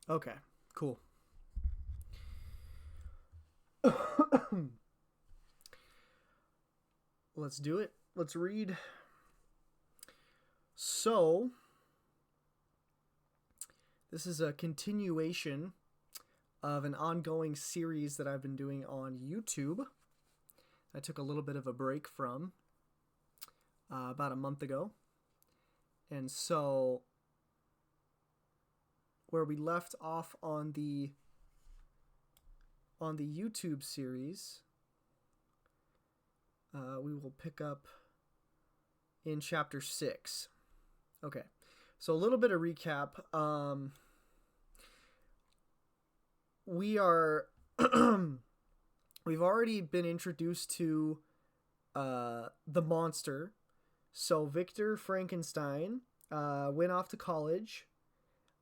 Okay, cool. Let's do it. Let's read. So, this is a continuation of an ongoing series that I've been doing on YouTube. I took a little bit of a break from about a month ago. And so, where we left off on the YouTube series, we will pick up in chapter 6. Okay, so a little bit of recap. We are we've already been introduced to the monster. So Victor Frankenstein went off to college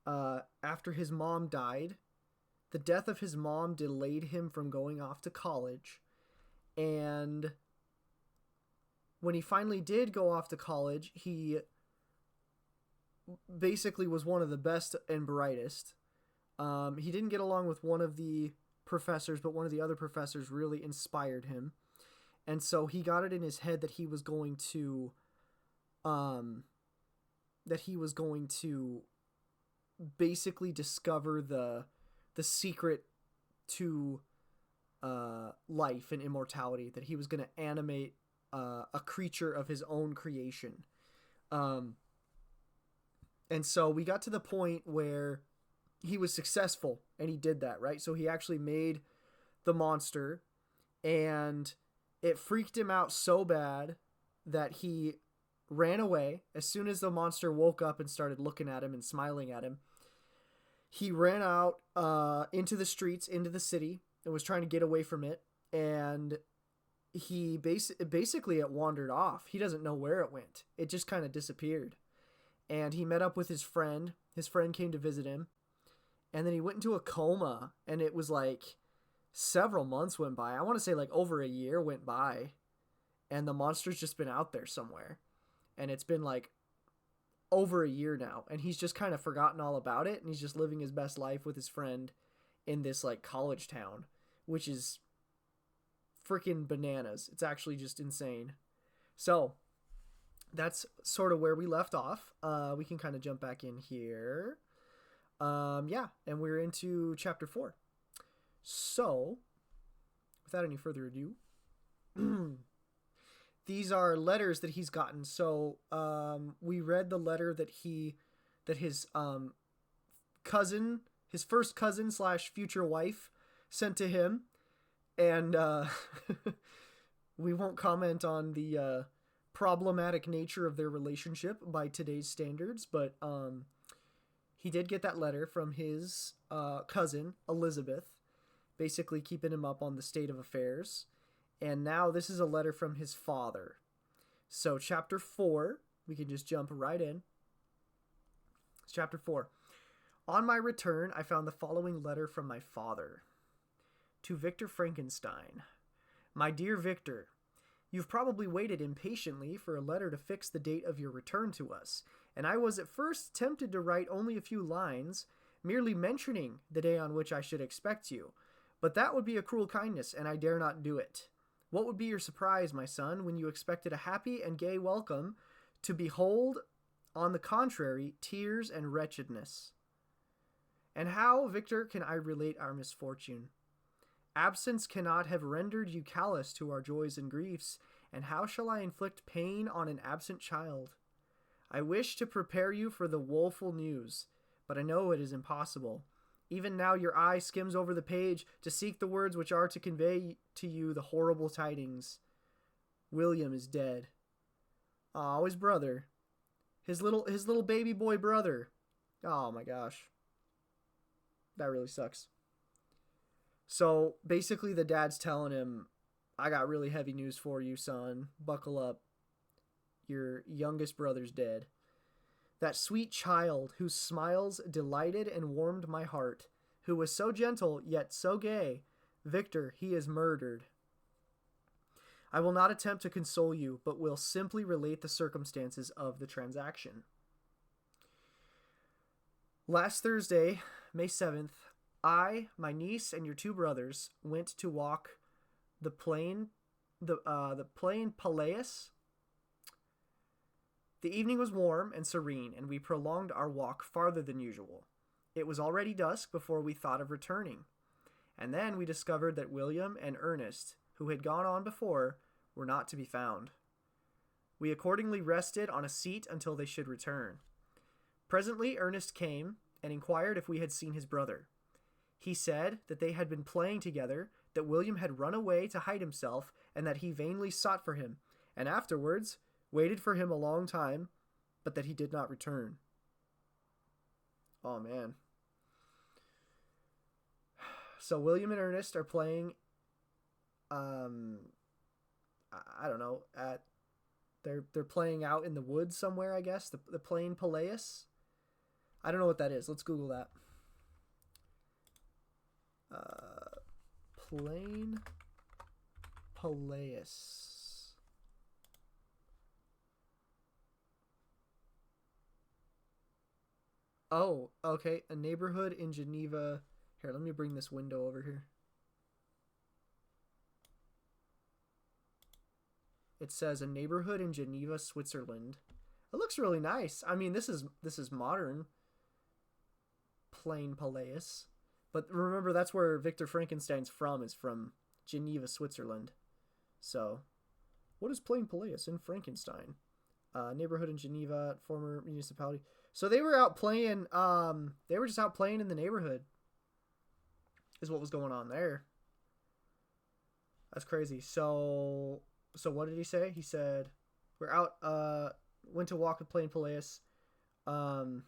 after his mom died. The death of his mom delayed him from going off to college. And when he finally did go off to college, he basically was one of the best and brightest. He didn't get along with one of the professors, but one of the other professors really inspired him. And so he got it in his head that he was going to basically discover the secret to life and immortality, that he was going to animate a creature of his own creation. And so we got to the point where he was successful, and he did that, right? So he actually made the monster, and it freaked him out so bad that he ran away. As soon as the monster woke up and started looking at him and smiling at him, he ran out into the streets, into the city, and was trying to get away from it. And he basically it wandered off. He doesn't know where it went. It just kind of disappeared. And he met up with his friend. His friend came to visit him. And then he went into a coma. And it was like several months went by. I want to say like over a year went by. And the monster's just been out there somewhere. And it's been like over a year now. And he's just kind of forgotten all about it. And he's just living his best life with his friend in this like college town, which is freaking bananas. It's actually just insane. So that's sort of where we left off. We can kind of jump back in here. Yeah, and we're into chapter 4. So, without any further ado, these are letters that he's gotten. So, we read the letter that his cousin, his first cousin / future wife, sent to him, and we won't comment on the problematic nature of their relationship by today's standards, but he did get that letter from his cousin, Elizabeth, basically keeping him up on the state of affairs. And now this is a letter from his father. So chapter 4, we can just jump right in. It's chapter 4. On my return, I found the following letter from my father. To Victor Frankenstein. My dear Victor, you've probably waited impatiently for a letter to fix the date of your return to us, and I was at first tempted to write only a few lines, merely mentioning the day on which I should expect you. But that would be a cruel kindness, and I dare not do it. What would be your surprise, my son, when you expected a happy and gay welcome, to behold, on the contrary, tears and wretchedness? And how, Victor, can I relate our misfortune? Absence cannot have rendered you callous to our joys and griefs, and how shall I inflict pain on an absent child? I wish to prepare you for the woeful news, but I know it is impossible. Even now your eye skims over the page to seek the words which are to convey to you the horrible tidings. William is dead. Oh, his brother. His little baby boy brother. Oh my gosh. That really sucks. So basically the dad's telling him, I got really heavy news for you, son. Buckle up. Your youngest brother's dead. That sweet child whose smiles delighted and warmed my heart, who was so gentle yet so gay, Victor, he is murdered. I will not attempt to console you, but will simply relate the circumstances of the transaction. Last Thursday, May 7th, I, my niece, and your two brothers went to walk the plain, the plain Palais. The evening was warm and serene, and we prolonged our walk farther than usual. It was already dusk before we thought of returning, and then we discovered that William and Ernest, who had gone on before, were not to be found. We accordingly rested on a seat until they should return. Presently Ernest came and inquired if we had seen his brother. He said that they had been playing together, that William had run away to hide himself, and that he vainly sought for him, and afterwards waited for him a long time, but that he did not return. Oh, man. So William and Ernest are playing, I don't know, they're playing out in the woods somewhere, I guess, the plain Palais. I don't know what that is. Let's Google that. Plain Palais. Oh, okay. A neighborhood in Geneva. Here, let me bring this window over here. It says a neighborhood in Geneva, Switzerland. It looks really nice. I mean, this is modern. Plain Palais. But remember, that's where Victor Frankenstein's from, is from Geneva, Switzerland. So, what is Plain Palais in Frankenstein? Neighborhood in Geneva, former municipality. So they were out playing, they were just out playing in the neighborhood, is what was going on there. That's crazy. So what did he say? He said, we're out, went to walk with Plain Palais. The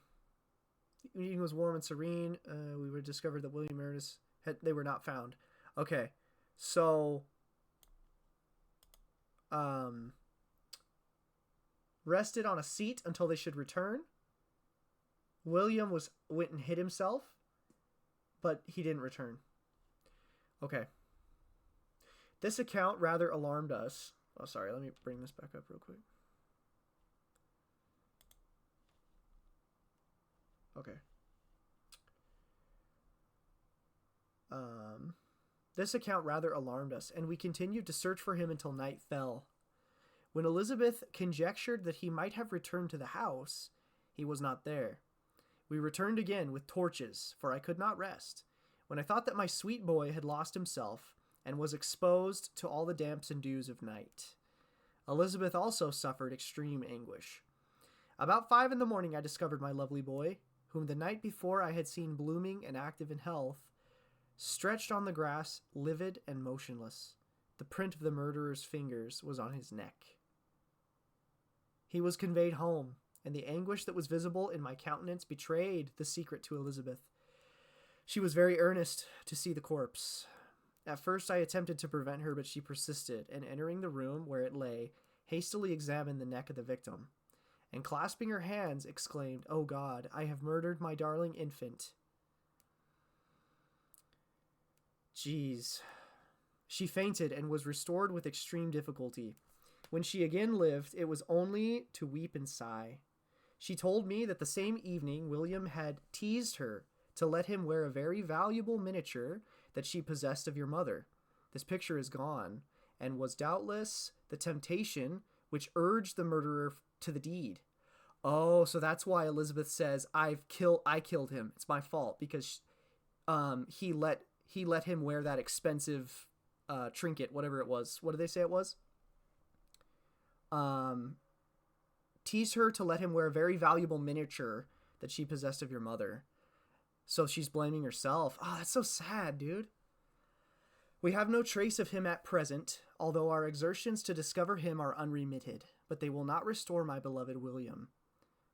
evening was warm and serene. We were discovered that William and Ernest they were not found. Okay. So, rested on a seat until they should return. William went and hid himself, but he didn't return. Okay. This account rather alarmed us. Oh, sorry. Let me bring this back up real quick. Okay. This account rather alarmed us, and we continued to search for him until night fell. When Elizabeth conjectured that he might have returned to the house, he was not there. We returned again with torches, for I could not rest, when I thought that my sweet boy had lost himself, and was exposed to all the damps and dews of night. Elizabeth also suffered extreme anguish. About 5 a.m, I discovered my lovely boy, whom the night before I had seen blooming and active in health, stretched on the grass, livid and motionless. The print of the murderer's fingers was on his neck. He was conveyed home, and the anguish that was visible in my countenance betrayed the secret to Elizabeth. She was very earnest to see the corpse. At first I attempted to prevent her, but she persisted, and entering the room where it lay, hastily examined the neck of the victim, and clasping her hands, exclaimed, "Oh God, I have murdered my darling infant." Jeez. She fainted and was restored with extreme difficulty. When she again lived, it was only to weep and sigh. She told me that the same evening William had teased her to let him wear a very valuable miniature that she possessed of your mother. This picture is gone, and was doubtless the temptation which urged the murderer to the deed. Oh, so that's why Elizabeth says, I killed him. It's my fault, because he let him wear that expensive trinket, whatever it was. What did they say it was? Teased her to let him wear a very valuable miniature that she possessed of your mother. So she's blaming herself. Oh, that's so sad, dude. We have no trace of him at present, although our exertions to discover him are unremitted, but they will not restore my beloved William.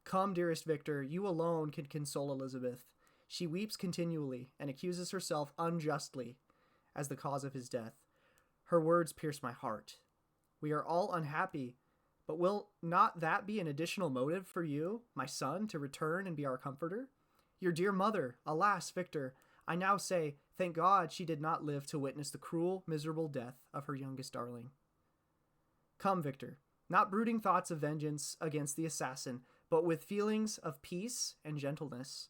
Come, dearest Victor, you alone can console Elizabeth. She weeps continually and accuses herself unjustly as the cause of his death. Her words pierce my heart. We are all unhappy, but will not that be an additional motive for you, my son, to return and be our comforter? Your dear mother, alas, Victor, I now say, thank God she did not live to witness the cruel, miserable death of her youngest darling. Come, Victor, not brooding thoughts of vengeance against the assassin, but with feelings of peace and gentleness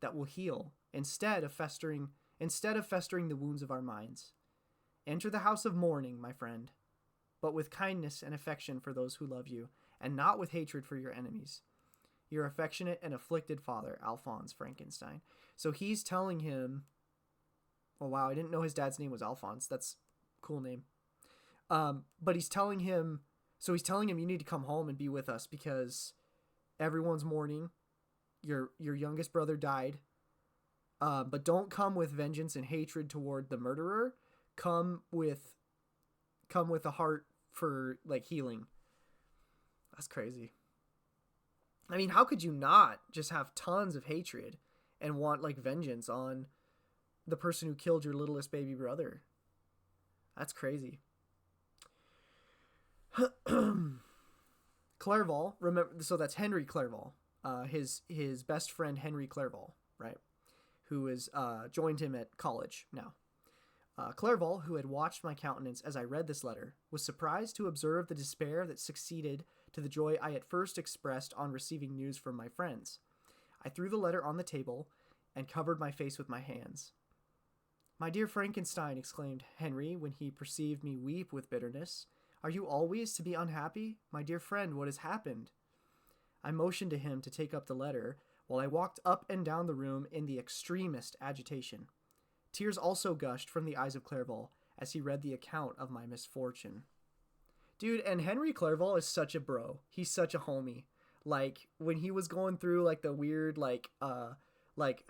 that will heal instead of festering the wounds of our minds. Enter the house of mourning, my friend, but with kindness and affection for those who love you, and not with hatred for your enemies. Your affectionate and afflicted father, Alphonse Frankenstein. So he's telling him, oh wow, I didn't know his dad's name was Alphonse. That's a cool name. But he's telling him, you need to come home and be with us because everyone's mourning. Your youngest brother died. But don't come with vengeance and hatred toward the murderer. Come with a heart for like healing. That's crazy. I mean, how could you not just have tons of hatred and want like vengeance on the person who killed your littlest baby brother? That's crazy. Clerval, remember, so that's Henry Clerval, his best friend Henry Clerval, right? Who has joined him at college now. Clerval, who had watched my countenance as I read this letter, was surprised to observe the despair that succeeded to the joy I at first expressed on receiving news from my friends. I threw the letter on the table and covered my face with my hands. "My dear Frankenstein," exclaimed Henry when he perceived me weep with bitterness, "are you always to be unhappy? My dear friend, what has happened?" I motioned to him to take up the letter, while I walked up and down the room in the extremest agitation. Tears also gushed from the eyes of Clerval as he read the account of my misfortune. Dude, and Henry Clerval is such a bro. He's such a homie. Like, when he was going through, like, the weird, like,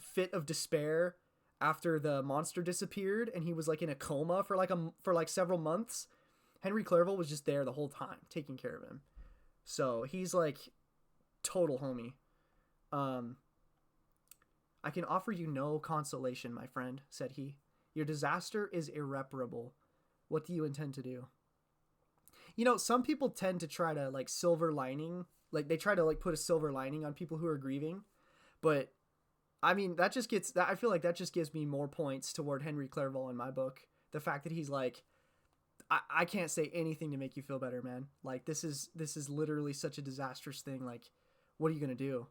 fit of despair after the monster disappeared, and he was, like, in a coma for several months, Henry Clerval was just there the whole time, taking care of him. So, he's, like, total homie. "I can offer you no consolation, my friend," said he. "Your disaster is irreparable. What do you intend to do?" You know, some people tend to try to, like, silver lining. Like, they try to, like, put a silver lining on people who are grieving. But, I mean, I feel like that just gives me more points toward Henry Clerval in my book. The fact that he's like, I can't say anything to make you feel better, man. Like, this is literally such a disastrous thing. Like, what are you going to do?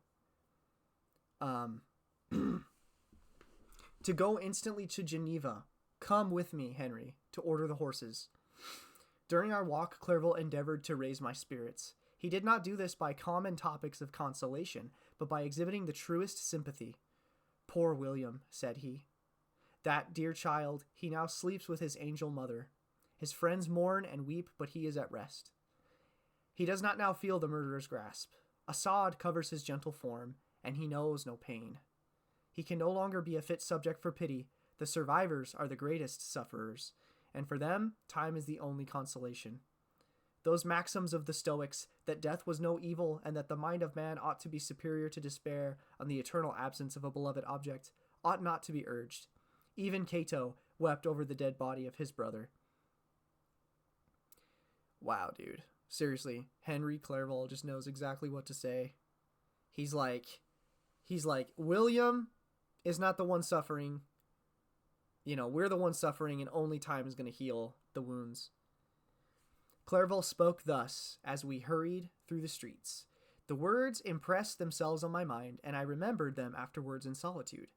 "To go instantly to Geneva. Come with me, Henry, to order the horses." During our walk, Clerval endeavored to raise my spirits. He did not do this by common topics of consolation, but by exhibiting the truest sympathy. "Poor William," said he. "That dear child, he now sleeps with his angel mother. His friends mourn and weep, but he is at rest. He does not now feel the murderer's grasp. A sod covers his gentle form, and he knows no pain. He can no longer be a fit subject for pity. The survivors are the greatest sufferers, and for them, time is the only consolation. Those maxims of the Stoics, that death was no evil, and that the mind of man ought to be superior to despair on the eternal absence of a beloved object, ought not to be urged. Even Cato wept over the dead body of his brother." Wow, dude. Seriously, Henry Clerval just knows exactly what to say. He's like, William is not the one suffering. You know, we're the one suffering, and only time is going to heal the wounds. Clerval spoke thus as we hurried through the streets. The words impressed themselves on my mind, and I remembered them afterwards in solitude.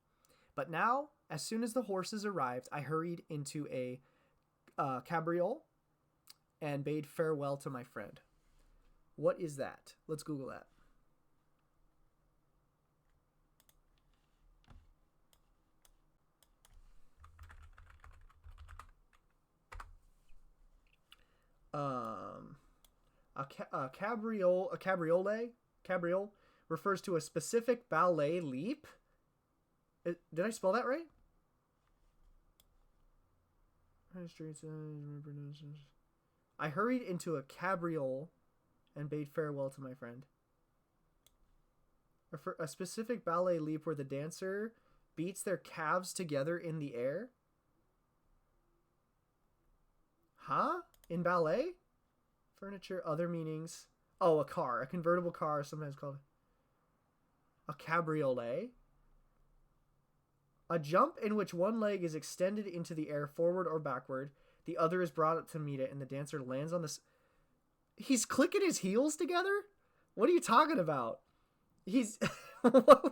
But now, as soon as the horses arrived, I hurried into a cabriole and bade farewell to my friend. What is that? Let's Google that. A cabriole refers to a specific ballet leap. Did I spell that right? I hurried into a cabriole and bade farewell to my friend. A specific ballet leap where the dancer beats their calves together in the air. Huh? In ballet? Furniture, other meanings. Oh, a car. A convertible car, sometimes called a cabriolet. A jump in which one leg is extended into the air forward or backward. The other is brought up to meet it, and the dancer lands on this. He's clicking his heels together? What are you talking about? He's...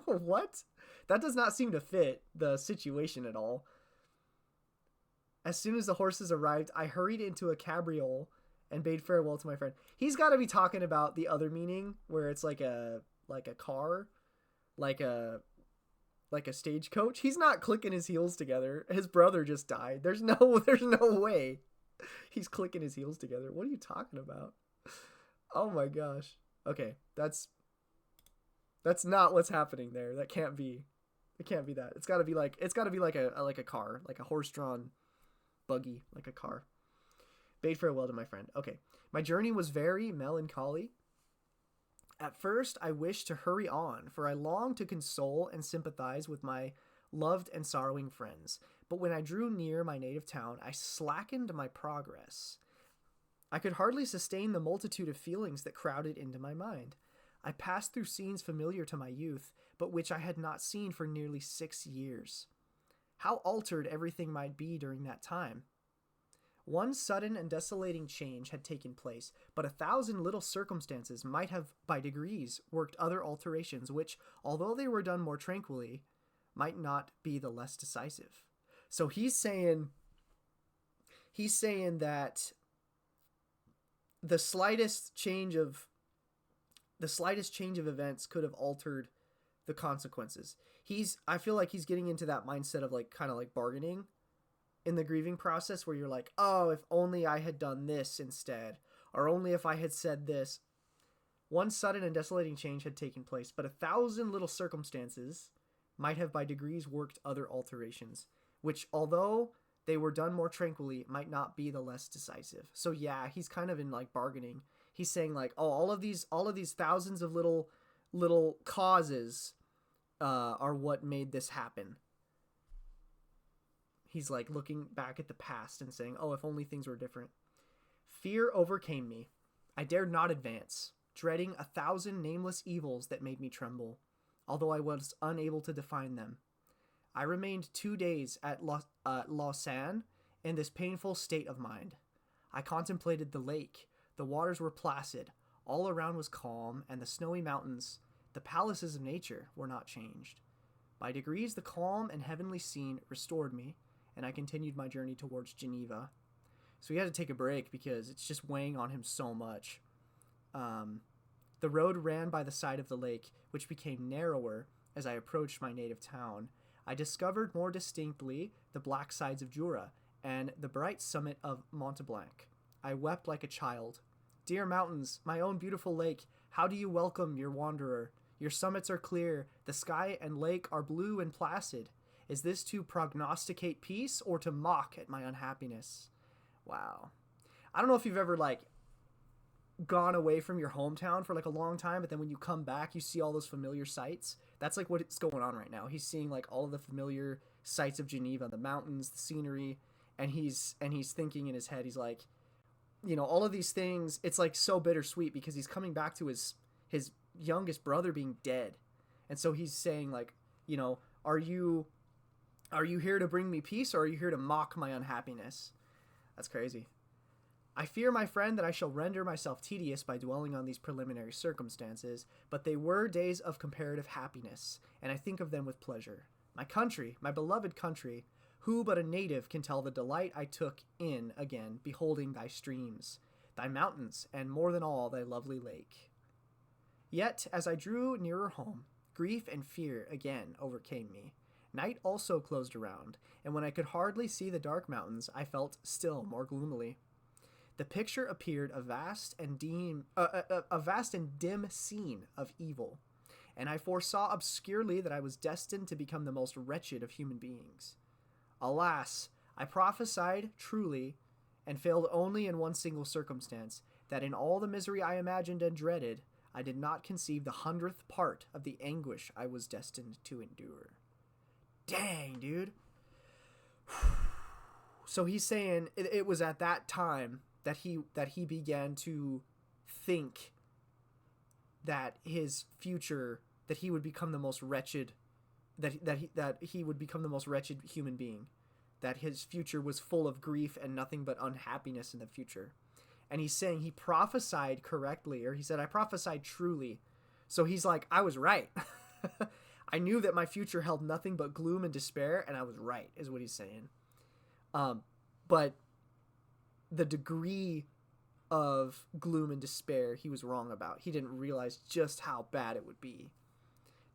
What? That does not seem to fit the situation at all. As soon as the horses arrived, I hurried into a cabriole and bade farewell to my friend. He's got to be talking about the other meaning where it's like a car, like a stagecoach. He's not clicking his heels together. His brother just died. There's no way he's clicking his heels together. What are you talking about? Oh my gosh. Okay, that's not what's happening there. That can't be. It can't be that. It's got to be like a car, like a horse-drawn buggy, like a car. Bade farewell to my friend. Okay. My journey was very melancholy. At first, I wished to hurry on, for I longed to console and sympathize with my loved and sorrowing friends. But when I drew near my native town, I slackened my progress. I could hardly sustain the multitude of feelings that crowded into my mind. I passed through scenes familiar to my youth, but which I had not seen for nearly 6 years. How altered everything might be during that time. One sudden and desolating change had taken place, but 1,000 little circumstances might have by degrees worked other alterations which, although they were done more tranquilly, might not be the less decisive. So he's saying that the slightest change of events could have altered the consequences. I feel like he's getting into that mindset of like kind of like bargaining in the grieving process where you're like, oh, if only I had done this instead, or only if I had said this. One sudden and desolating change had taken place, but 1,000 little circumstances might have by degrees worked other alterations, which, although they were done more tranquilly, might not be the less decisive. So yeah, he's kind of in like bargaining. He's saying like, oh, all of these thousands of little causes are what made this happen. He's like looking back at the past and saying, oh, if only things were different. Fear overcame me. I dared not advance, dreading 1,000 nameless evils that made me tremble, although I was unable to define them. I remained 2 days at Lausanne in this painful state of mind. I contemplated the lake. The waters were placid. All around was calm, and the snowy mountains, the palaces of nature, were not changed. By degrees, the calm and heavenly scene restored me, and I continued my journey towards Geneva. So he had to take a break because it's just weighing on him so much. The road ran by the side of the lake, which became narrower as I approached my native town. I discovered more distinctly the black sides of Jura and the bright summit of Mont Blanc. I wept like a child. Dear mountains, my own beautiful lake, how do you welcome your wanderer? Your summits are clear, the sky and lake are blue and placid. Is this to prognosticate peace or to mock at my unhappiness? Wow. I don't know if you've ever like gone away from your hometown for like a long time, but then when you come back, you see all those familiar sights. That's like what's going on right now. He's seeing like all of the familiar sights of Geneva, the mountains, the scenery, and he's thinking in his head, he's like, you know, all of these things, it's like so bittersweet because he's coming back to his youngest brother being dead. And so he's saying like, you know, are you here to bring me peace, or are you here to mock my unhappiness? That's crazy. I fear, my friend, that I shall render myself tedious by dwelling on these preliminary circumstances, but they were days of comparative happiness, and I think of them with pleasure. My country, my beloved country, who but a native can tell the delight I took in again beholding thy streams, thy mountains, and more than all, thy lovely lake. Yet, as I drew nearer home, grief and fear again overcame me. Night also closed around, and when I could hardly see the dark mountains, I felt still more gloomily. The picture appeared a vast and dim scene of evil, and I foresaw obscurely that I was destined to become the most wretched of human beings. Alas, I prophesied truly, and failed only in one single circumstance, that in all the misery I imagined and dreaded, I did not conceive the 100th part of the anguish I was destined to endure. Dang, dude. So he's saying it was at that time that he began to think that his future, that he would become the most wretched, that he would become the most wretched human being, that his future was full of grief and nothing but unhappiness in the future. And he's saying he prophesied correctly, or he said, I prophesied truly. So he's like, I was right. I knew that my future held nothing but gloom and despair, and I was right, is what he's saying. But the degree of gloom and despair he was wrong about. He didn't realize just how bad it would be.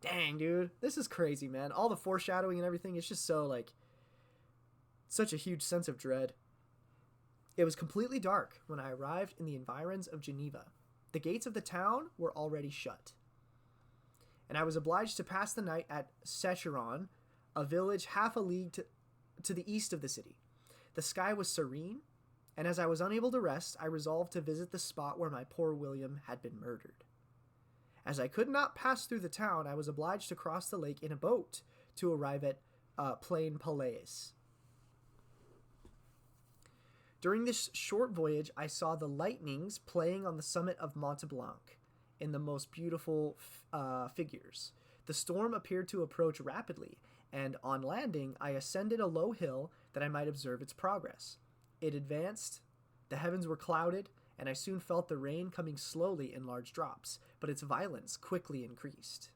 Dang, dude. This is crazy, man. All the foreshadowing and everything, it's just so, like, such a huge sense of dread. It was completely dark when I arrived in the environs of Geneva. The gates of the town were already shut, and I was obliged to pass the night at Secheron, a village half a league to the east of the city. The sky was serene, and as I was unable to rest, I resolved to visit the spot where my poor William had been murdered. As I could not pass through the town, I was obliged to cross the lake in a boat to arrive at Plain Palais. During this short voyage, I saw the lightnings playing on the summit of Mont Blanc in the most beautiful figures. The storm appeared to approach rapidly, and on landing, I ascended a low hill that I might observe its progress. It advanced, the heavens were clouded, and I soon felt the rain coming slowly in large drops, but its violence quickly increased.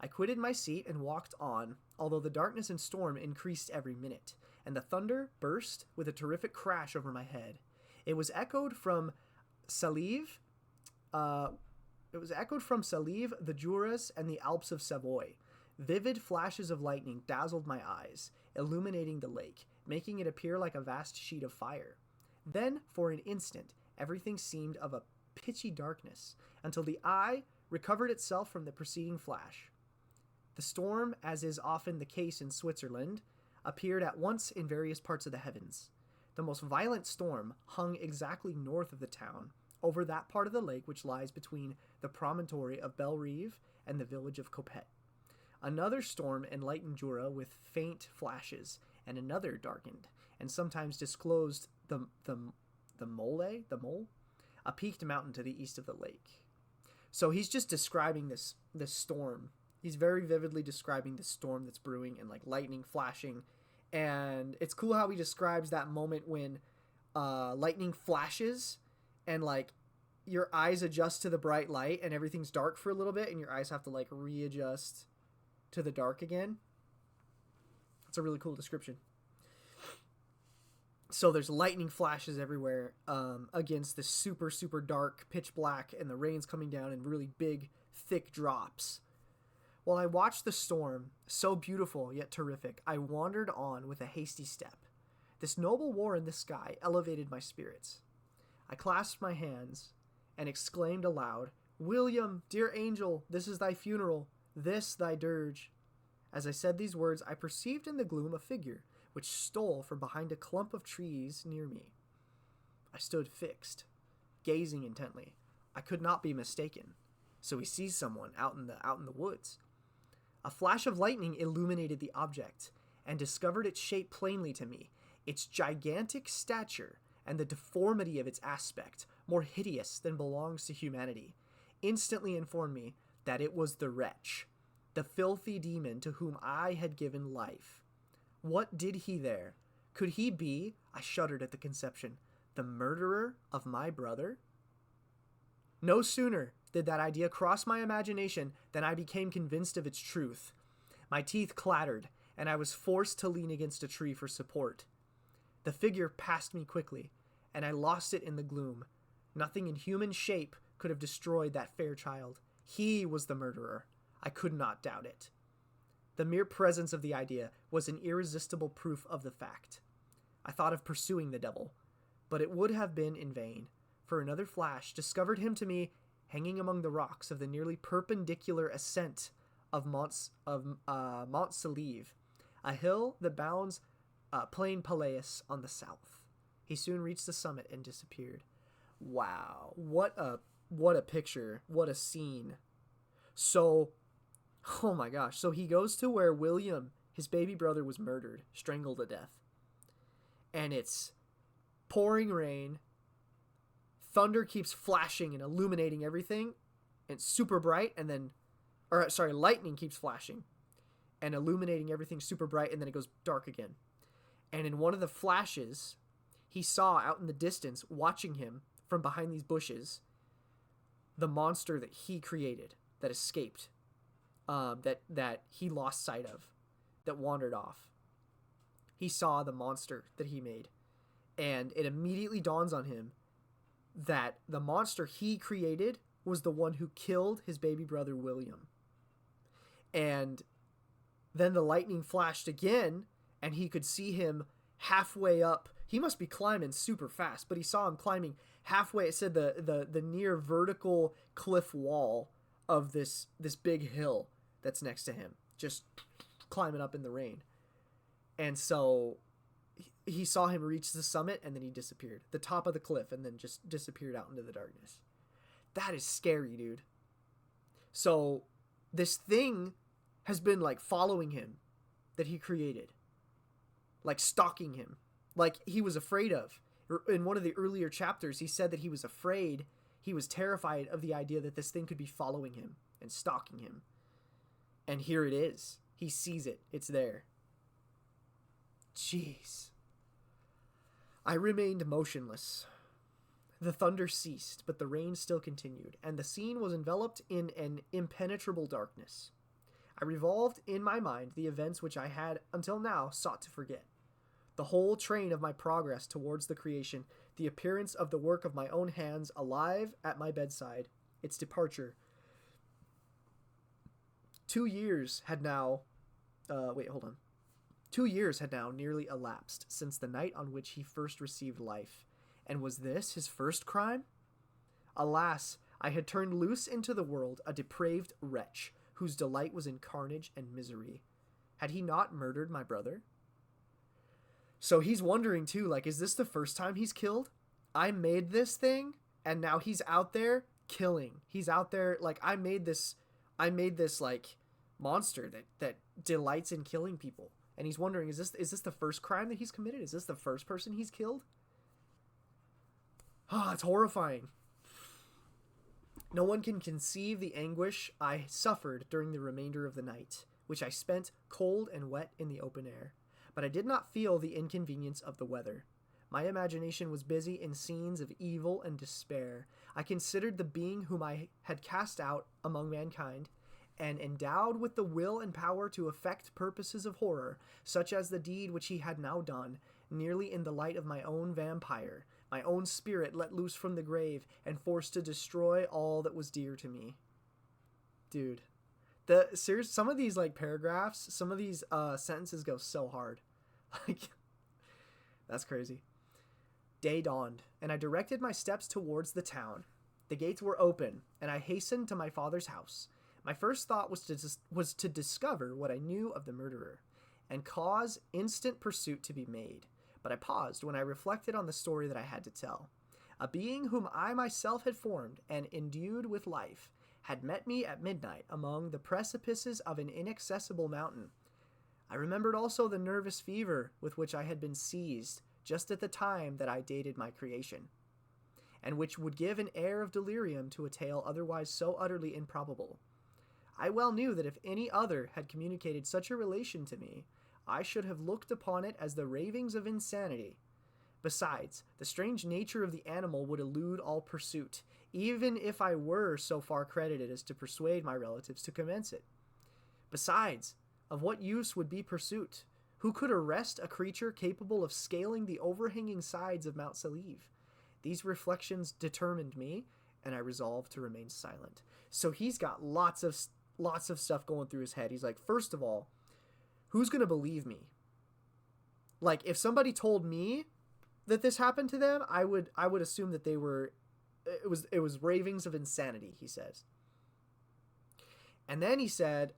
I quitted my seat and walked on, although the darkness and storm increased every minute, and the thunder burst with a terrific crash over my head. It was echoed from Salive, the Jura, and the Alps of Savoy. Vivid flashes of lightning dazzled my eyes, illuminating the lake, making it appear like a vast sheet of fire. Then, for an instant, everything seemed of a pitchy darkness, until the eye recovered itself from the preceding flash. The storm, as is often the case in Switzerland, appeared at once in various parts of the heavens. The most violent storm hung exactly north of the town, over that part of the lake which lies between the promontory of Belle-Rive and the village of Coppet. Another storm enlightened Jura with faint flashes, and another darkened, and sometimes disclosed the mole, a peaked mountain to the east of the lake. So he's just describing this storm. He's very vividly describing the storm that's brewing and like lightning flashing. And it's cool how he describes that moment when lightning flashes and like your eyes adjust to the bright light and everything's dark for a little bit and your eyes have to like readjust to the dark again. It's a really cool description. So there's lightning flashes everywhere against this super, super dark, pitch black, and the rain's coming down in really big, thick drops. While I watched the storm, so beautiful yet terrific, I wandered on with a hasty step. This noble war in the sky elevated my spirits. I clasped my hands and exclaimed aloud, "William, dear angel, this is thy funeral, this thy dirge." As I said these words, I perceived in the gloom a figure which stole from behind a clump of trees near me. I stood fixed, gazing intently. I could not be mistaken. So he sees someone out in the woods. A flash of lightning illuminated the object and discovered its shape plainly to me, its gigantic stature and the deformity of its aspect, more hideous than belongs to humanity, instantly informed me that it was the wretch, the filthy demon to whom I had given life. What did he there? Could he be, I shuddered at the conception, the murderer of my brother? No sooner did that idea cross my imagination than I became convinced of its truth. My teeth clattered, and I was forced to lean against a tree for support. The figure passed me quickly, and I lost it in the gloom. Nothing in human shape could have destroyed that fair child. He was the murderer. I could not doubt it. The mere presence of the idea was an irresistible proof of the fact. I thought of pursuing the devil, but it would have been in vain, for another flash discovered him to me hanging among the rocks of the nearly perpendicular ascent of Mont Salive, a hill that bounds Plain Palais on the south. He soon reached the summit and disappeared. Wow, what a picture, what a scene. So, oh my gosh, so he goes to where William, his baby brother, was murdered, strangled to death. And it's pouring rain, thunder keeps flashing and illuminating everything, and it's super bright, and then, lightning keeps flashing and illuminating everything super bright, and then it goes dark again. And in one of the flashes, he saw out in the distance, watching him from behind these bushes, the monster that he created, that escaped. that he lost sight of, that wandered off. He saw the monster that he made, and it immediately dawns on him that the monster he created was the one who killed his baby brother William. And then the lightning flashed again, and he could see him halfway up. He must be climbing super fast, but he saw him climbing halfway. It said the near vertical cliff wall of this big hill that's next to him, just climbing up in the rain. And so he saw him reach the summit, and then he disappeared. The top of the cliff, and then just disappeared out into the darkness. That is scary, dude. So this thing has been like following him that he created, like stalking him, like he was afraid of. In one of the earlier chapters, he said that he was afraid, he was terrified of the idea that this thing could be following him and stalking him. And here it is. He sees it. It's there. Jeez. I remained motionless. The thunder ceased, but the rain still continued, and the scene was enveloped in an impenetrable darkness. I revolved in my mind the events which I had until now sought to forget. The whole train of my progress towards the creation, the appearance of the work of my own hands alive at my bedside, its departure. 2 years had now... 2 years had now nearly elapsed since the night on which he first received life. And was this his first crime? Alas, I had turned loose into the world a depraved wretch, whose delight was in carnage and misery. Had he not murdered my brother? So he's wondering too, like, is this the first time he's killed? I made this thing, and now he's out there killing. He's out there, like, I made this like monster that delights in killing people. And he's wondering, is this the first crime that he's committed? Is this the first person he's killed? Ah, it's horrifying. No one can conceive the anguish I suffered during the remainder of the night, which I spent cold and wet in the open air. But I did not feel the inconvenience of the weather. My imagination was busy in scenes of evil and despair. I considered the being whom I had cast out among mankind, and endowed with the will and power to effect purposes of horror, such as the deed which he had now done, nearly in the light of my own vampire, my own spirit let loose from the grave, and forced to destroy all that was dear to me. Dude. Some of these, like, paragraphs, some of these sentences go so hard. Like, that's crazy. Day dawned, and I directed my steps towards the town. The gates were open, and I hastened to my father's house. My first thought was to discover what I knew of the murderer, and cause instant pursuit to be made. But I paused when I reflected on the story that I had to tell. A being whom I myself had formed and endued with life had met me at midnight among the precipices of an inaccessible mountain. I remembered also the nervous fever with which I had been seized just at the time that I dated my creation, and which would give an air of delirium to a tale otherwise so utterly improbable. I well knew that if any other had communicated such a relation to me, I should have looked upon it as the ravings of insanity. Besides, the strange nature of the animal would elude all pursuit, even if I were so far credited as to persuade my relatives to commence it. Besides, of what use would be pursuit? Who could arrest a creature capable of scaling the overhanging sides of Mount Salive? These reflections determined me, and I resolved to remain silent. So he's got lots of stuff going through his head. He's like, first of all, who's going to believe me? Like, if somebody told me that this happened to them, I would assume that it was ravings of insanity, he says. And then he said,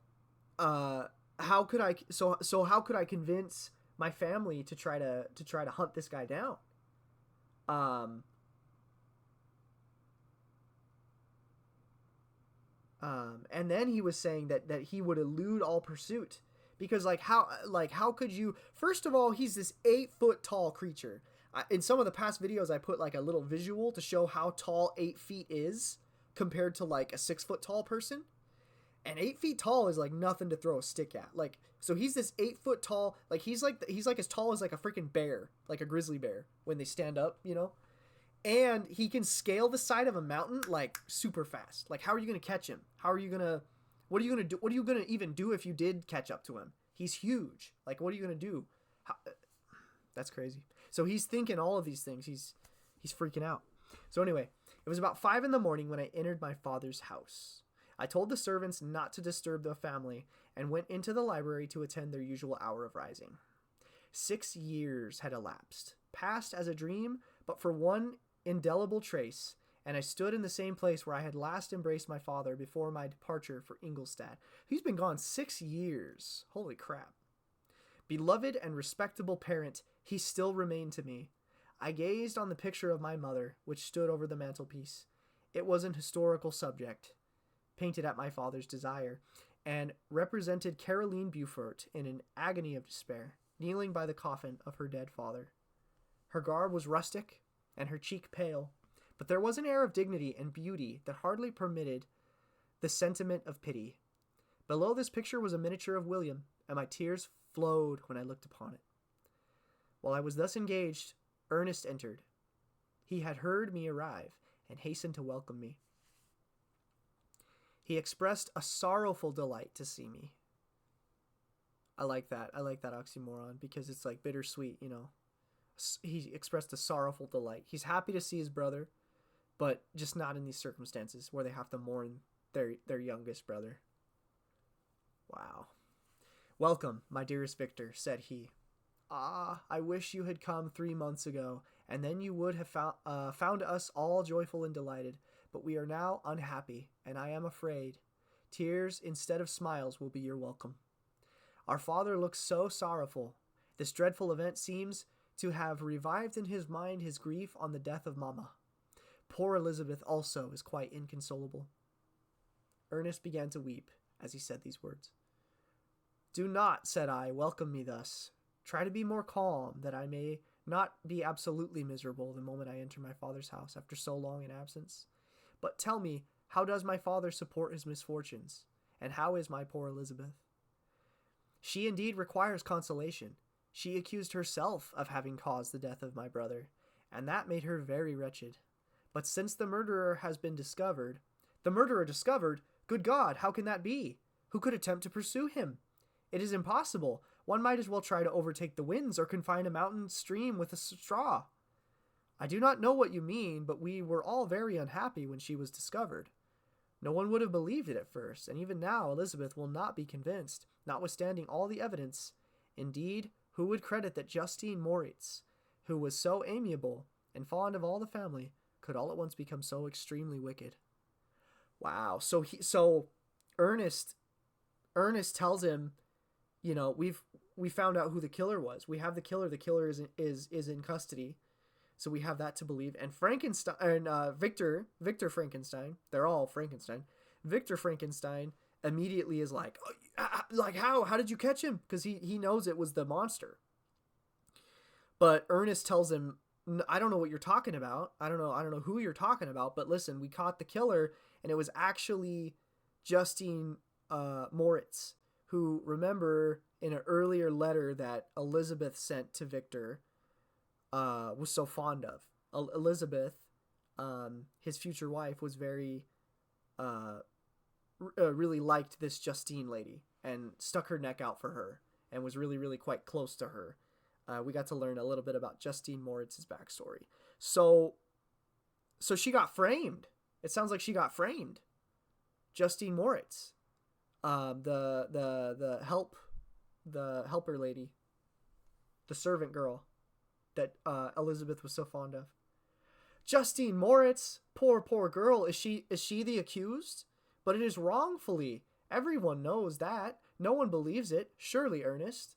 how could I convince my family to try to hunt this guy down? And then he was saying that he would elude all pursuit, because how could you? First of all, he's this 8-foot tall creature. In some of the past videos, I put like a little visual to show how tall 8 feet is compared to like a 6-foot tall person. And 8 feet tall is like nothing to throw a stick at. Like, so he's this 8-foot tall, like he's like as tall as like a freaking bear, like a grizzly bear when they stand up, you know? And he can scale the side of a mountain like super fast. Like, how are you going to catch him? How are you going to What are you gonna do? What are you gonna even do if you did catch up to him? He's huge. Like, what are you gonna do? How, that's crazy. So he's thinking all of these things. He's freaking out. So anyway, it was about 5 a.m. when I entered my father's house. I told the servants not to disturb the family and went into the library to attend their usual hour of rising. 6 years had elapsed, passed as a dream, but for one indelible trace, and I stood in the same place where I had last embraced my father before my departure for Ingolstadt. He's been gone 6 years. Holy crap. Beloved and respectable parent, he still remained to me. I gazed on the picture of my mother, which stood over the mantelpiece. It was an historical subject, painted at my father's desire, and represented Caroline Beaufort in an agony of despair, kneeling by the coffin of her dead father. Her garb was rustic, and her cheek pale, but there was an air of dignity and beauty that hardly permitted the sentiment of pity. Below this picture was a miniature of William, and my tears flowed when I looked upon it. While I was thus engaged, Ernest entered. He had heard me arrive, and hastened to welcome me. He expressed a sorrowful delight to see me. I like that. I like that oxymoron, because it's like bittersweet, you know. He expressed a sorrowful delight. He's happy to see his brother, but just not in these circumstances where they have to mourn their youngest brother. Wow. Welcome, my dearest Victor, said he. Ah, I wish you had come 3 months ago, and then you would have found us all joyful and delighted. But we are now unhappy, and I am afraid tears instead of smiles will be your welcome. Our father looks so sorrowful. This dreadful event seems to have revived in his mind his grief on the death of Mamma. Poor Elizabeth also is quite inconsolable. Ernest began to weep as he said these words. Do not, said I, welcome me thus. Try to be more calm, that I may not be absolutely miserable the moment I enter my father's house after so long an absence. But tell me, how does my father support his misfortunes? And how is my poor Elizabeth? She indeed requires consolation. She accused herself of having caused the death of my brother, and that made her very wretched. But since the murderer has been discovered... The murderer discovered? Good God, how can that be? Who could attempt to pursue him? It is impossible. One might as well try to overtake the winds or confine a mountain stream with a straw. I do not know what you mean, but we were all very unhappy when she was discovered. No one would have believed it at first, and even now Elizabeth will not be convinced, notwithstanding all the evidence. Indeed, who would credit that Justine Moritz, who was so amiable and fond of all the family, could all at once become so extremely wicked? Wow. So Ernest tells him, you know, we found out who the killer was. We have the killer. The killer is in custody. So we have that to believe. And Frankenstein and Victor Frankenstein, they're all Frankenstein. Victor Frankenstein immediately is like how did you catch him? Because he knows it was the monster. But Ernest tells him, I don't know what you're talking about. I don't know who you're talking about. But listen, we caught the killer, and it was actually Justine Moritz, who, remember, in an earlier letter that Elizabeth sent to Victor, was so fond of. Elizabeth, his future wife, was very, really liked this Justine lady and stuck her neck out for her and was really, really quite close to her. We got to learn a little bit about Justine Moritz's backstory. So she got framed. It sounds like she got framed. Justine Moritz, the helper lady, the servant girl that Elizabeth was so fond of. Justine Moritz, poor girl. Is she the accused? But it is wrongfully. Everyone knows that. No one believes it. Surely, Ernest.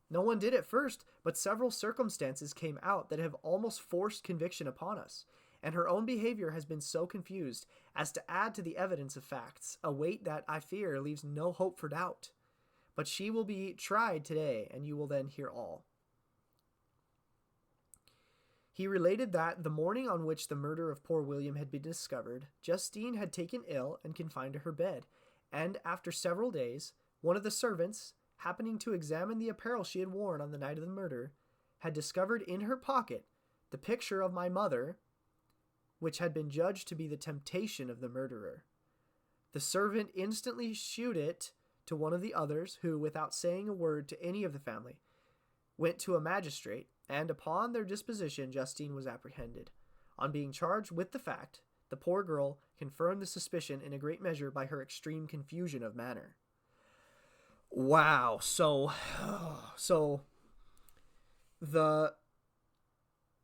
No one did at first, but several circumstances came out that have almost forced conviction upon us, and her own behavior has been so confused as to add to the evidence of facts a weight that, I fear, leaves no hope for doubt. But she will be tried today, and you will then hear all. He related that the morning on which the murder of poor William had been discovered, Justine had taken ill and confined to her bed, and after several days, one of the servants, happening to examine the apparel she had worn on the night of the murder, had discovered in her pocket the picture of my mother, which had been judged to be the temptation of the murderer. The servant instantly shewed it to one of the others, who, without saying a word to any of the family, went to a magistrate, and upon their disposition Justine was apprehended. On being charged with the fact, the poor girl confirmed the suspicion in a great measure by her extreme confusion of manner. Wow. So the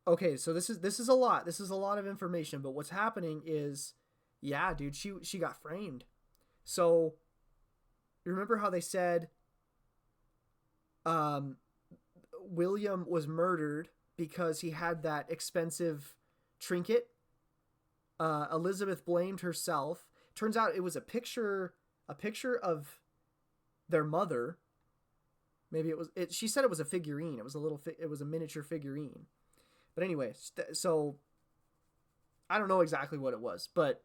okay, so this is a lot. This is a lot of information, but what's happening is, yeah, dude, she got framed. So you remember how they said William was murdered because he had that expensive trinket? Elizabeth blamed herself. Turns out it was a picture of their mother. Maybe she said it was a figurine. It was it was a miniature figurine. But anyway, so I don't know exactly what it was, but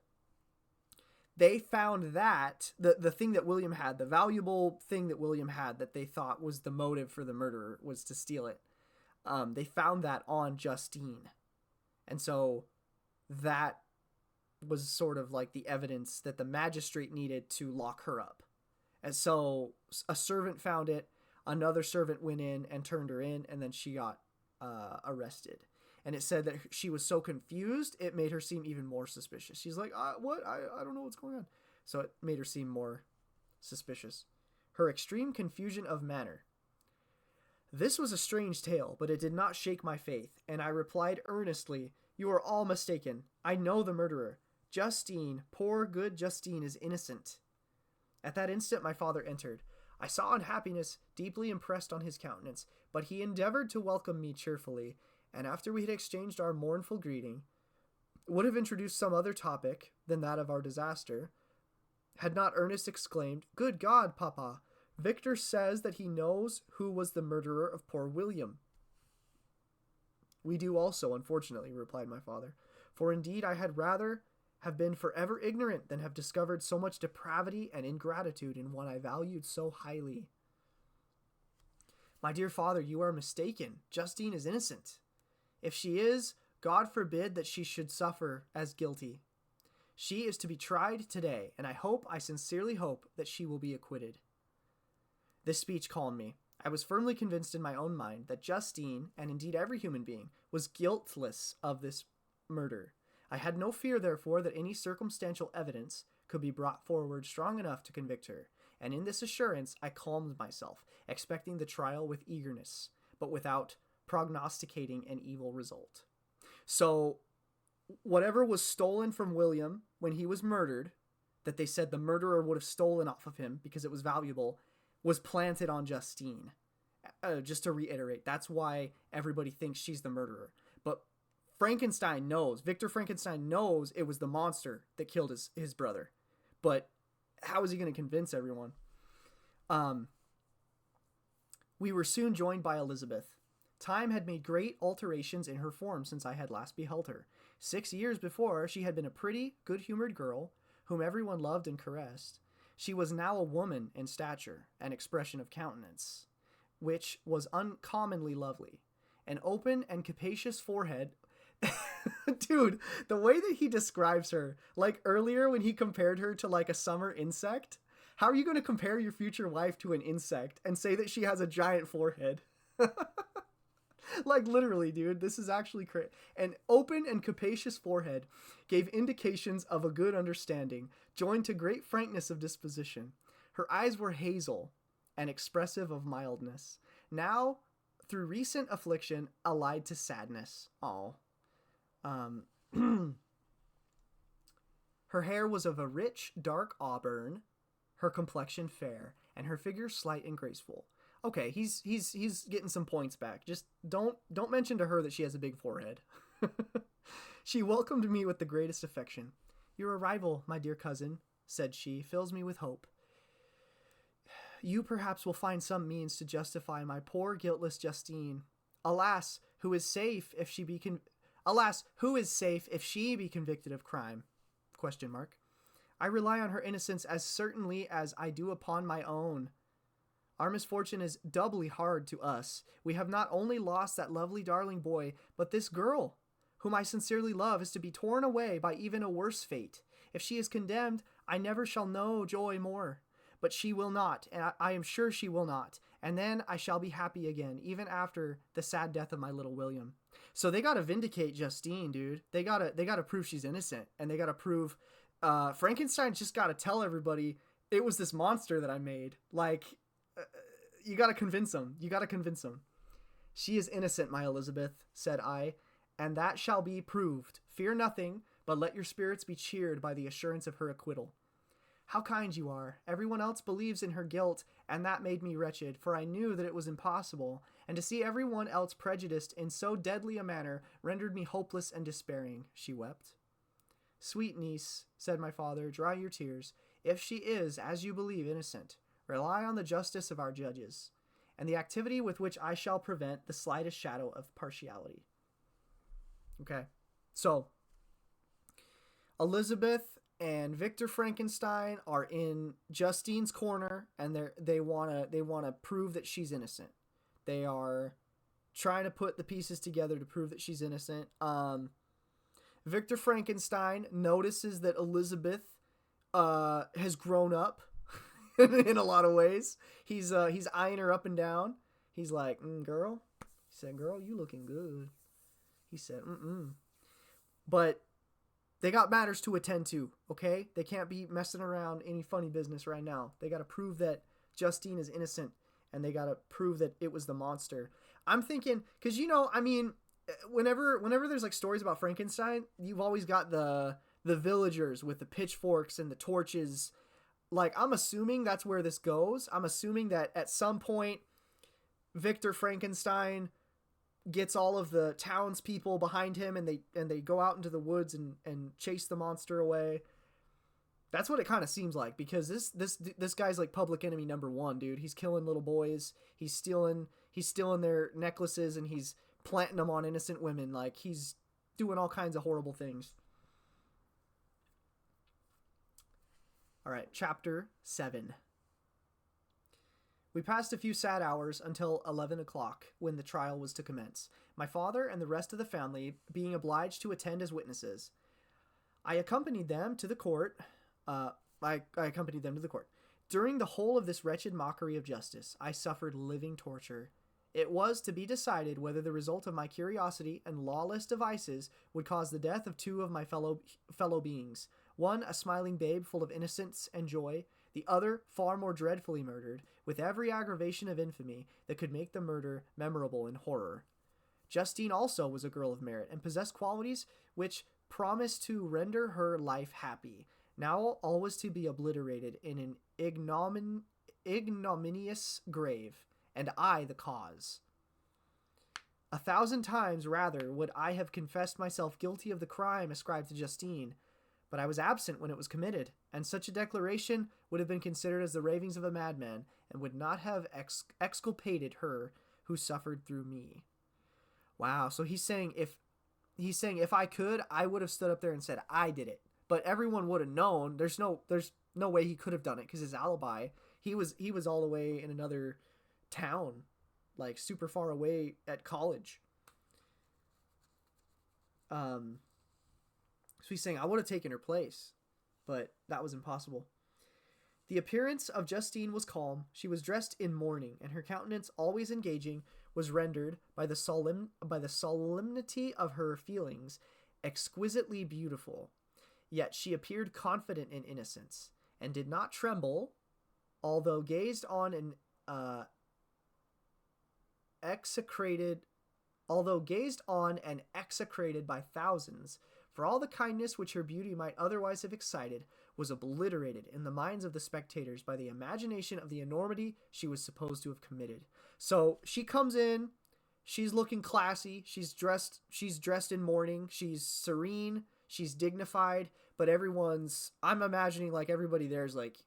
they found that the thing that William had, the valuable thing that William had that they thought was the motive for the murder, was to steal it. They found that on Justine. And so that was sort of like the evidence that the magistrate needed to lock her up. And so a servant found it, another servant went in and turned her in, and then she got arrested. And it said that she was so confused, it made her seem even more suspicious. She's like, what? I don't know what's going on. So it made her seem more suspicious. Her extreme confusion of manner. This was a strange tale, but it did not shake my faith, and I replied earnestly, "You are all mistaken. I know the murderer. Justine, poor good Justine, is innocent." At that instant my father entered. I saw unhappiness deeply impressed on his countenance, but he endeavored to welcome me cheerfully, and after we had exchanged our mournful greeting, would have introduced some other topic than that of our disaster, had not Ernest exclaimed, "Good God, Papa! Victor says that he knows who was the murderer of poor William." "We do also, unfortunately," replied my father, "for indeed I had rather have been forever ignorant than have discovered so much depravity and ingratitude in one I valued so highly." "My dear father, you are mistaken. Justine is innocent. If she is, God forbid that she should suffer as guilty. She is to be tried today, and I sincerely hope, that she will be acquitted." This speech calmed me. I was firmly convinced in my own mind that Justine, and indeed every human being, was guiltless of this murder. I had no fear, therefore, that any circumstantial evidence could be brought forward strong enough to convict her, and in this assurance I calmed myself, expecting the trial with eagerness, but without prognosticating an evil result. So, whatever was stolen from William when he was murdered, that they said the murderer would have stolen off of him because it was valuable, was planted on Justine. Just to reiterate, that's why everybody thinks she's the murderer. But Victor Frankenstein knows it was the monster that killed his brother. But how is he going to convince everyone? We were soon joined by Elizabeth. Time had made great alterations in her form since I had last beheld her. 6 years before, she had been a pretty, good-humored girl, whom everyone loved and caressed. She was now a woman in stature and expression of countenance, which was uncommonly lovely. An open and capacious forehead. Dude, the way that he describes her, like earlier when he compared her to like a summer insect, how are you going to compare your future wife to an insect and say that she has a giant forehead? Like literally, dude, this is actually crazy. An open and capacious forehead gave indications of a good understanding, joined to great frankness of disposition. Her eyes were hazel and expressive of mildness. Now, through recent affliction, allied to sadness. Her hair was of a rich, dark auburn, her complexion fair, and her figure slight and graceful. Okay, he's getting some points back. Just don't mention to her that she has a big forehead. She welcomed me with the greatest affection. "Your arrival, my dear cousin," said she, "fills me with hope. You perhaps will find some means to justify my poor guiltless Justine. Alas, who is safe if she be convicted of crime? ? I rely on her innocence as certainly as I do upon my own. Our misfortune is doubly hard to us. We have not only lost that lovely darling boy, but this girl, whom I sincerely love, is to be torn away by even a worse fate. If she is condemned, I never shall know joy more. But she will not, and I am sure she will not. And then I shall be happy again, even after the sad death of my little William. So they gotta vindicate Justine, dude. They gotta prove she's innocent, and they gotta prove Frankenstein just gotta tell everybody it was this monster that I made. Like, you gotta convince them. You gotta convince them. She is innocent, my Elizabeth, said I, and that shall be proved. Fear nothing, but let your spirits be cheered by the assurance of her acquittal. How kind you are. Everyone else believes in her guilt, and that made me wretched, for I knew that it was impossible, and to see everyone else prejudiced in so deadly a manner rendered me hopeless and despairing, she wept. Sweet niece, said my father, dry your tears. If she is, as you believe, innocent, rely on the justice of our judges, and the activity with which I shall prevent the slightest shadow of partiality. Okay, so Elizabeth and Victor Frankenstein are in Justine's corner, and they wanna prove that she's innocent. They are trying to put the pieces together to prove that she's innocent. Victor Frankenstein notices that Elizabeth has grown up in a lot of ways. He's eyeing her up and down. He's like, girl. He said, girl, you looking good. He said, But they got matters to attend to, okay? They can't be messing around any funny business right now. They got to prove that Justine is innocent, and they got to prove that it was the monster. I'm thinking, because, whenever there's like stories about Frankenstein, you've always got the villagers with the pitchforks and the torches. Like, I'm assuming that's where this goes. I'm assuming that at some point, Victor Frankenstein gets all of the townspeople behind him, and they go out into the woods and chase the monster away. That's what it kind of seems like, because this guy's like public enemy number one, dude. He's killing little boys. He's stealing their necklaces, and he's planting them on innocent women. Like, he's doing all kinds of horrible things. All right, chapter 7. We passed a few sad hours until 11 o'clock, when the trial was to commence, my father and the rest of the family being obliged to attend as witnesses. I accompanied them to the court. During the whole of this wretched mockery of justice, I suffered living torture. It was to be decided whether the result of my curiosity and lawless devices would cause the death of two of my fellow beings, one a smiling babe full of innocence and joy, the other far more dreadfully murdered, with every aggravation of infamy that could make the murder memorable in horror. Justine also was a girl of merit, and possessed qualities which promised to render her life happy. Now all was to be obliterated in an ignominious grave, and I the cause. 1,000 times rather would I have confessed myself guilty of the crime ascribed to Justine, but I was absent when it was committed, and such a declaration would have been considered as the ravings of a madman, and would not have exculpated her who suffered through me. Wow, so he's saying if I could, I would have stood up there and said I did it, but everyone would have known. There's no way he could have done it, because his alibi. He was all the way in another town, like super far away at college. So he's saying, I would have taken her place, but that was impossible. The appearance of Justine was calm. She was dressed in mourning, and her countenance, always engaging, was rendered by the solemnity of her feelings exquisitely beautiful. Yet she appeared confident in innocence, and did not tremble, although gazed on and execrated by thousands. For all the kindness which her beauty might otherwise have excited was obliterated in the minds of the spectators by the imagination of the enormity she was supposed to have committed. So she comes in, she's looking classy, she's dressed in mourning, she's serene, she's dignified, but I'm imagining like everybody there's like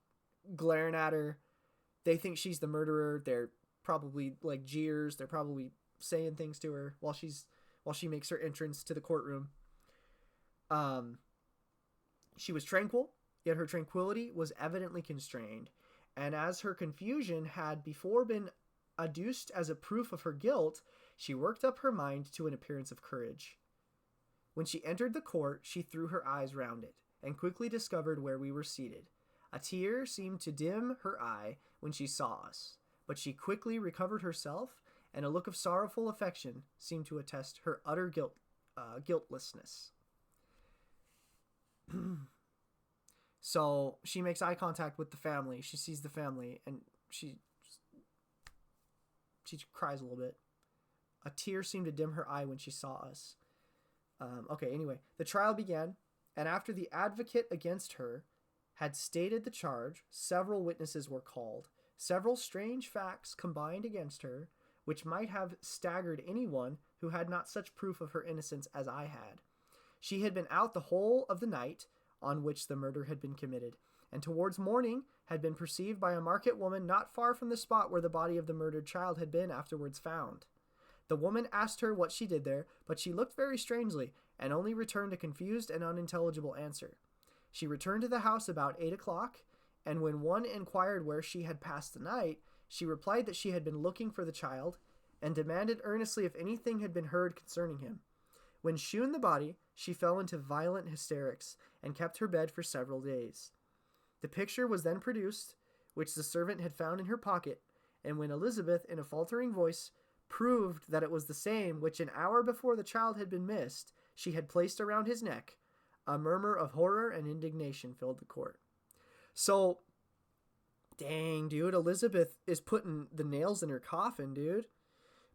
glaring at her. They think she's the murderer. They're probably like jeers. They're probably saying things to her while she makes her entrance to the courtroom. She was tranquil, yet her tranquility was evidently constrained, and as her confusion had before been adduced as a proof of her guilt, she worked up her mind to an appearance of courage. When she entered the court, she threw her eyes round it, and quickly discovered where we were seated. A tear seemed to dim her eye when she saw us, but she quickly recovered herself, and a look of sorrowful affection seemed to attest her utter guiltlessness. So she makes eye contact with the family. She sees the family, and she cries a little bit. A tear seemed to dim her eye when she saw us. Anyway, the trial began, and after the advocate against her had stated the charge, several witnesses were called. Several strange facts combined against her, which might have staggered anyone who had not such proof of her innocence as I had. She had been out the whole of the night on which the murder had been committed, and towards morning had been perceived by a market woman not far from the spot where the body of the murdered child had been afterwards found. The woman asked her what she did there, but she looked very strangely, and only returned a confused and unintelligible answer. She returned to the house about 8 o'clock, and when one inquired where she had passed the night, she replied that she had been looking for the child, and demanded earnestly if anything had been heard concerning him. When shewn the body, she fell into violent hysterics, and kept her bed for several days. The picture was then produced, which the servant had found in her pocket, and when Elizabeth, in a faltering voice, proved that it was the same which an hour before the child had been missed, she had placed around his neck, a murmur of horror and indignation filled the court. So, dang, dude, Elizabeth is putting the nails in her coffin, dude.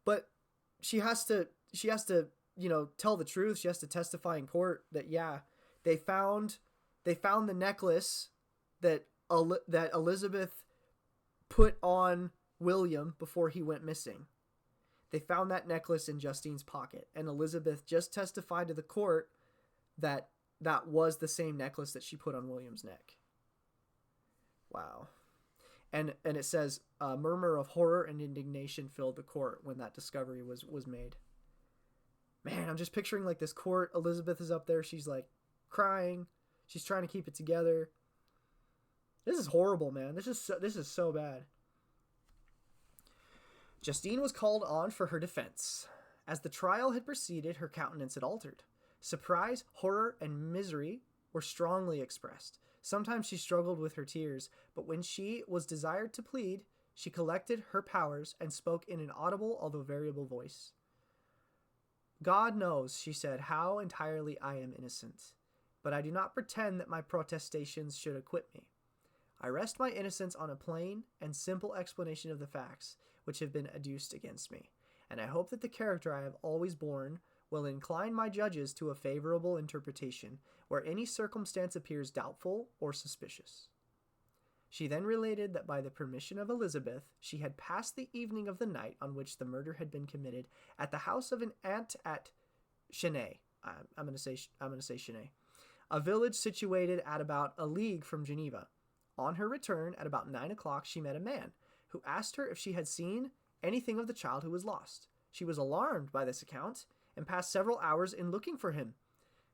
But she has to, tell the truth. She has to testify in court that, yeah, they found the necklace that Elizabeth put on William before he went missing. They found that necklace in Justine's pocket, and Elizabeth just testified to the court that that was the same necklace that she put on William's neck. Wow. And it says, a murmur of horror and indignation filled the court when that discovery was made. Man, I'm just picturing like this court. Elizabeth is up there. She's like crying. She's trying to keep it together. This is horrible, man. This is so bad. Justine was called on for her defense. As the trial had proceeded, her countenance had altered. Surprise, horror, and misery were strongly expressed. Sometimes she struggled with her tears, but when she was desired to plead, she collected her powers and spoke in an audible although variable voice. God knows, she said, how entirely I am innocent, but I do not pretend that my protestations should acquit me. I rest my innocence on a plain and simple explanation of the facts which have been adduced against me, and I hope that the character I have always borne will incline my judges to a favorable interpretation where any circumstance appears doubtful or suspicious. She then related that by the permission of Elizabeth, she had passed the evening of the night on which the murder had been committed at the house of an aunt at Chennai. I'm going to say Chennai, a village situated at about a league from Geneva. On her return, at about 9 o'clock, she met a man who asked her if she had seen anything of the child who was lost. She was alarmed by this account and passed several hours in looking for him.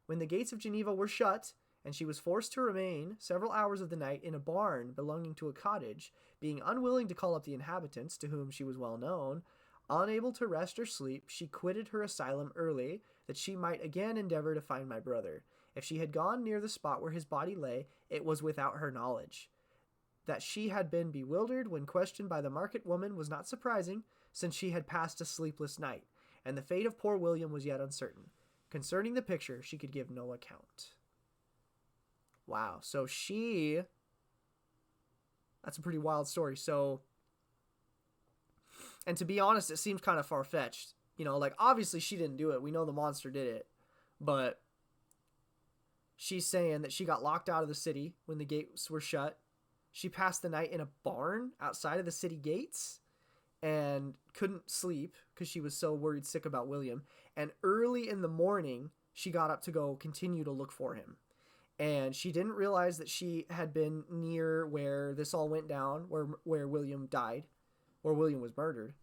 When the gates of Geneva were shut, and she was forced to remain several hours of the night in a barn belonging to a cottage, being unwilling to call up the inhabitants, to whom she was well known, unable to rest or sleep, she quitted her asylum early, that she might again endeavor to find my brother. If she had gone near the spot where his body lay, it was without her knowledge. That she had been bewildered when questioned by the market woman was not surprising, since she had passed a sleepless night, and the fate of poor William was yet uncertain. Concerning the picture, she could give no account. Wow, so that's a pretty wild story. So, and to be honest, it seems kind of far-fetched. Like, obviously she didn't do it. We know the monster did it. But she's saying that she got locked out of the city when the gates were shut. She passed the night in a barn outside of the city gates and couldn't sleep because she was so worried sick about William. And early in the morning, she got up to go continue to look for him. And she didn't realize that she had been near where this all went down, where William died, or William was murdered.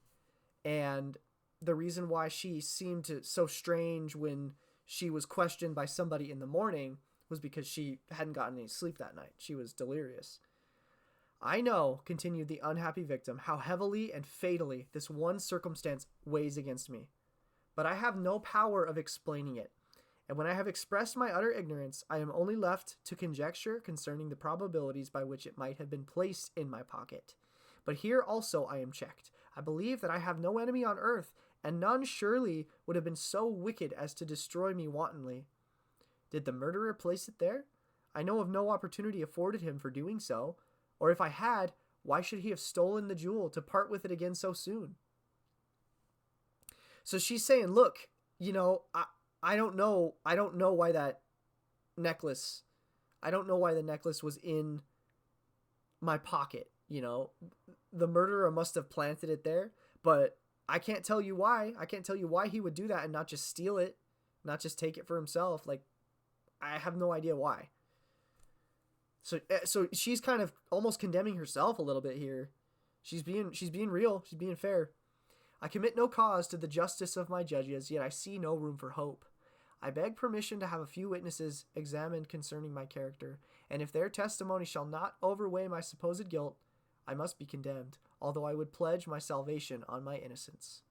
And the reason why she seemed so strange when she was questioned by somebody in the morning was because she hadn't gotten any sleep that night. She was delirious. I know, continued the unhappy victim, how heavily and fatally this one circumstance weighs against me. But I have no power of explaining it. And when I have expressed my utter ignorance, I am only left to conjecture concerning the probabilities by which it might have been placed in my pocket. But here also I am checked. I believe that I have no enemy on earth, and none surely would have been so wicked as to destroy me wantonly. Did the murderer place it there? I know of no opportunity afforded him for doing so, or if I had, why should he have stolen the jewel to part with it again so soon? So she's saying, look, I don't know why that necklace, I don't know why the necklace was in my pocket. The murderer must have planted it there, but I can't tell you why. I can't tell you why he would do that and not just steal it, not just take it for himself. Like, I have no idea why. So she's kind of almost condemning herself a little bit here. She's being real. She's being fair. I commit no cause to the justice of my judges, yet I see no room for hope. I beg permission to have a few witnesses examined concerning my character, and if their testimony shall not overweigh my supposed guilt, I must be condemned, although I would pledge my salvation on my innocence.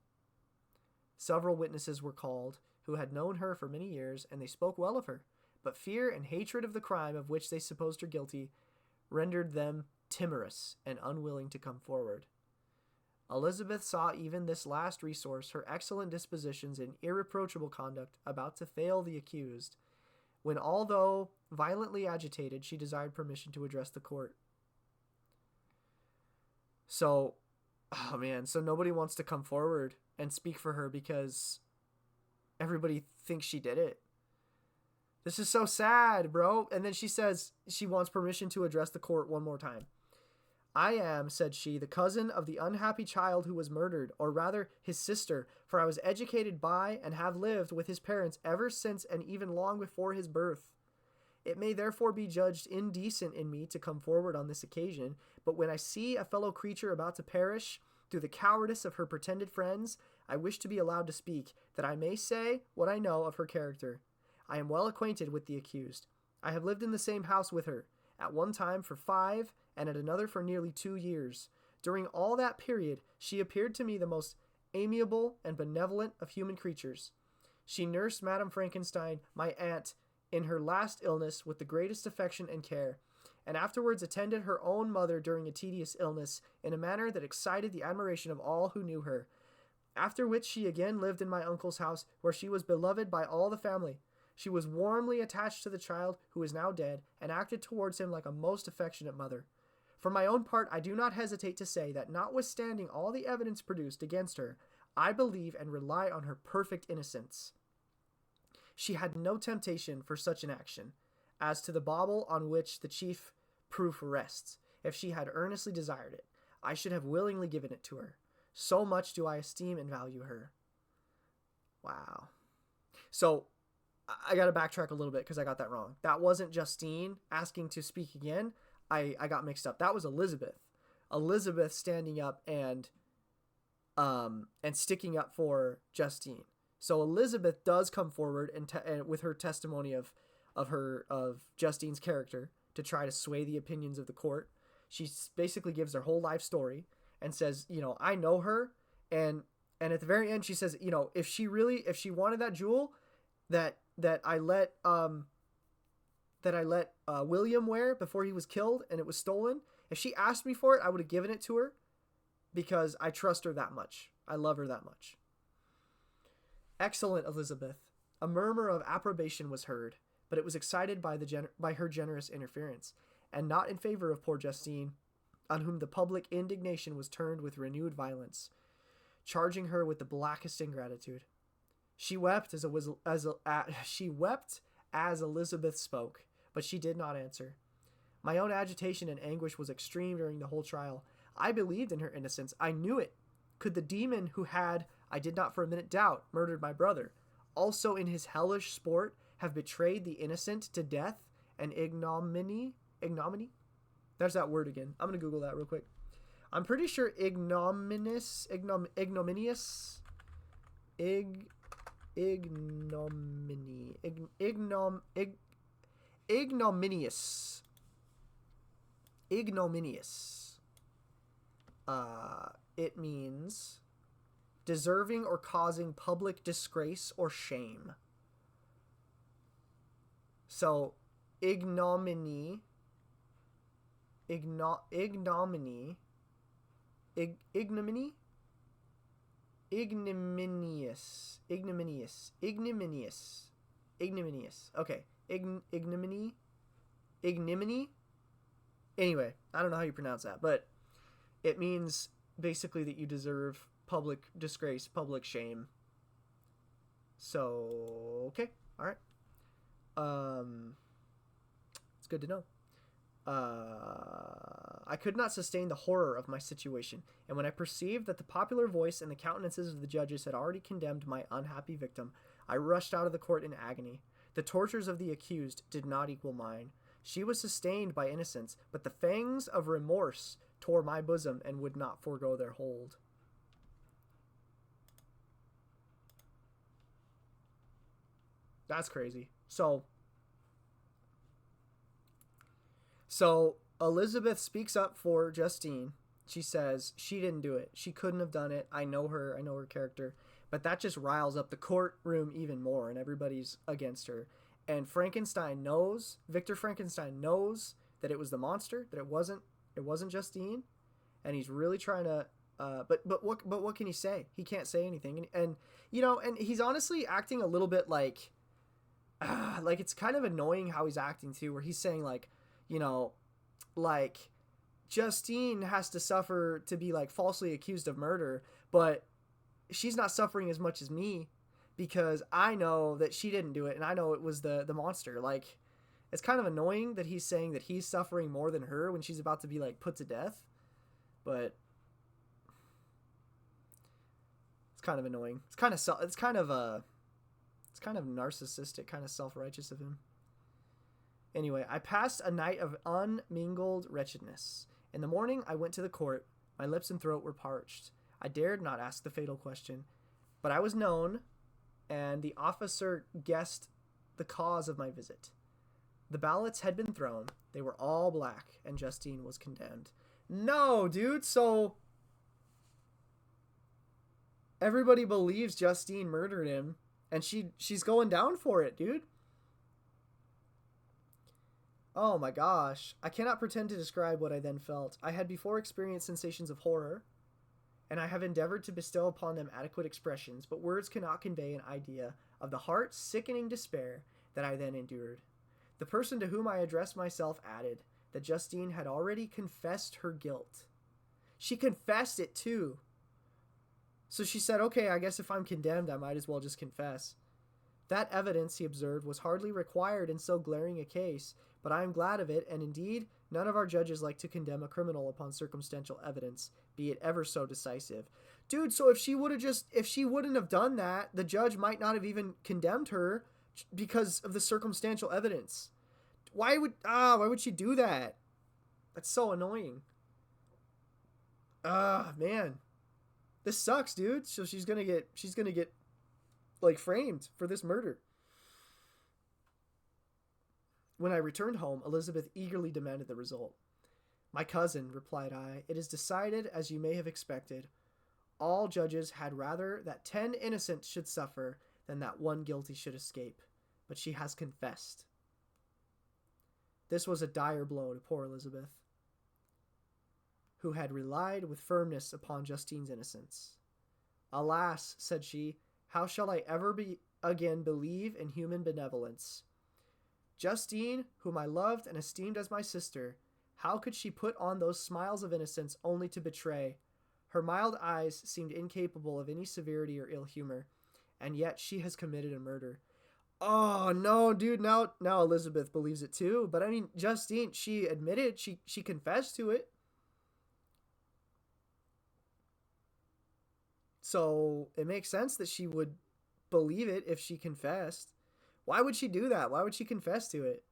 Several witnesses were called, who had known her for many years, and they spoke well of her, but fear and hatred of the crime of which they supposed her guilty rendered them timorous and unwilling to come forward. Elizabeth saw even this last resource, her excellent dispositions and irreproachable conduct, about to fail the accused, when, although violently agitated, she desired permission to address the court. So, so nobody wants to come forward and speak for her because everybody thinks she did it. This is so sad, bro. And then she says she wants permission to address the court one more time. I am, said she, the cousin of the unhappy child who was murdered, or rather his sister, for I was educated by and have lived with his parents ever since and even long before his birth. It may therefore be judged indecent in me to come forward on this occasion, but when I see a fellow creature about to perish through the cowardice of her pretended friends, I wish to be allowed to speak, that I may say what I know of her character. I am well acquainted with the accused. I have lived in the same house with her, at one time for 5, and at another for nearly 2 years. During all that period, she appeared to me the most amiable and benevolent of human creatures. She nursed Madame Frankenstein, my aunt, in her last illness with the greatest affection and care, and afterwards attended her own mother during a tedious illness in a manner that excited the admiration of all who knew her. After which she again lived in my uncle's house, where she was beloved by all the family. She was warmly attached to the child, who is now dead, and acted towards him like a most affectionate mother. For my own part, I do not hesitate to say that notwithstanding all the evidence produced against her, I believe and rely on her perfect innocence. She had no temptation for such an action. As to the bauble on which the chief proof rests, if she had earnestly desired it, I should have willingly given it to her. So much do I esteem and value her. Wow. So, I got to backtrack a little bit because I got that wrong. That wasn't Justine asking to speak again. I got mixed up. That was Elizabeth. Elizabeth standing up and sticking up for Justine. So Elizabeth does come forward and with her testimony of Justine's character to try to sway the opinions of the court. She basically gives her whole life story and says, I know her, and at the very end she says, if she wanted that jewel that I let William wear before he was killed and it was stolen, if she asked me for it, I would have given it to her because I trust her that much. I love her that much. Excellent, Elizabeth. A murmur of approbation was heard, but it was excited by her generous interference, and not in favor of poor Justine, on whom the public indignation was turned with renewed violence, charging her with the blackest ingratitude. She wept as Elizabeth spoke, but she did not answer. My own agitation and anguish was extreme during the whole trial. I believed in her innocence. I knew it. Could the demon who had, I did not for a minute doubt, murdered my brother, also in his hellish sport have betrayed the innocent to death and ignominy? There's that word again. I'm going to Google that real quick. I'm pretty sure ignominious, it means deserving or causing public disgrace or shame. So ignominy, ignominy, ignominy, ignominious, ignominious, ignominious, ignominious. Okay, ignominy, ignominy. Anyway, I don't know how you pronounce that, but it means basically that you deserve public disgrace, public shame. So okay, all right. It's good to know. I could not sustain the horror of my situation, and when I perceived that the popular voice and the countenances of the judges had already condemned my unhappy victim, I rushed out of the court in agony. The tortures of the accused did not equal mine. She was sustained by innocence, but the fangs of remorse tore my bosom and would not forego their hold. That's crazy. So Elizabeth speaks up for Justine. She says she didn't do it. She couldn't have done it. I know her. I know her character. But that just riles up the courtroom even more, and everybody's against her. And Victor Frankenstein knows that it was the monster, that it wasn't Justine, and he's really trying to. But what can he say? He can't say anything, and he's honestly acting a little bit like it's kind of annoying how he's acting too, where he's saying like Justine has to suffer to be like falsely accused of murder, but she's not suffering as much as me because I know that she didn't do it and I know it was the monster. Like, it's kind of annoying that he's saying that he's suffering more than her when she's about to be like put to death, but it's kind of annoying. It's kind of narcissistic, kind of self-righteous of him. Anyway, I passed a night of unmingled wretchedness. In the morning, I went to the court. My lips and throat were parched. I dared not ask the fatal question, but I was known, and the officer guessed the cause of my visit. The ballots had been thrown. They were all black, and Justine was condemned. No, dude, so everybody believes Justine murdered him, and she's going down for it, dude. Oh my gosh. I cannot pretend to describe what I then felt. I had before experienced sensations of horror, and I have endeavored to bestow upon them adequate expressions, but words cannot convey an idea of the heart-sickening despair that I then endured. The person to whom I addressed myself added that Justine had already confessed her guilt. She confessed it too. So she said, okay, I guess if I'm condemned, I might as well just confess. That evidence, he observed, was hardly required in so glaring a case, but I am glad of it, and indeed, none of our judges like to condemn a criminal upon circumstantial evidence, be it ever so decisive. Dude, so if she wouldn't have done that, the judge might not have even condemned her because of the circumstantial evidence. Why would she do that? That's so annoying. Man. This sucks, dude. So she's gonna get like framed for this murder. When I returned home, Elizabeth eagerly demanded the result. My cousin, replied I, it is decided as you may have expected. All judges had rather that 10 innocent should suffer than that one guilty should escape. But she has confessed. This was a dire blow to poor Elizabeth, who had relied with firmness upon Justine's innocence. Alas, said she, how shall I ever again believe in human benevolence? Justine, whom I loved and esteemed as my sister, how could she put on those smiles of innocence only to betray? Her mild eyes seemed incapable of any severity or ill humor, and yet she has committed a murder. Oh, no, dude, now Elizabeth believes it too. But I mean, Justine, she admitted, she confessed to it. So it makes sense that she would believe it if she confessed. Why would she do that? Why would she confess to it?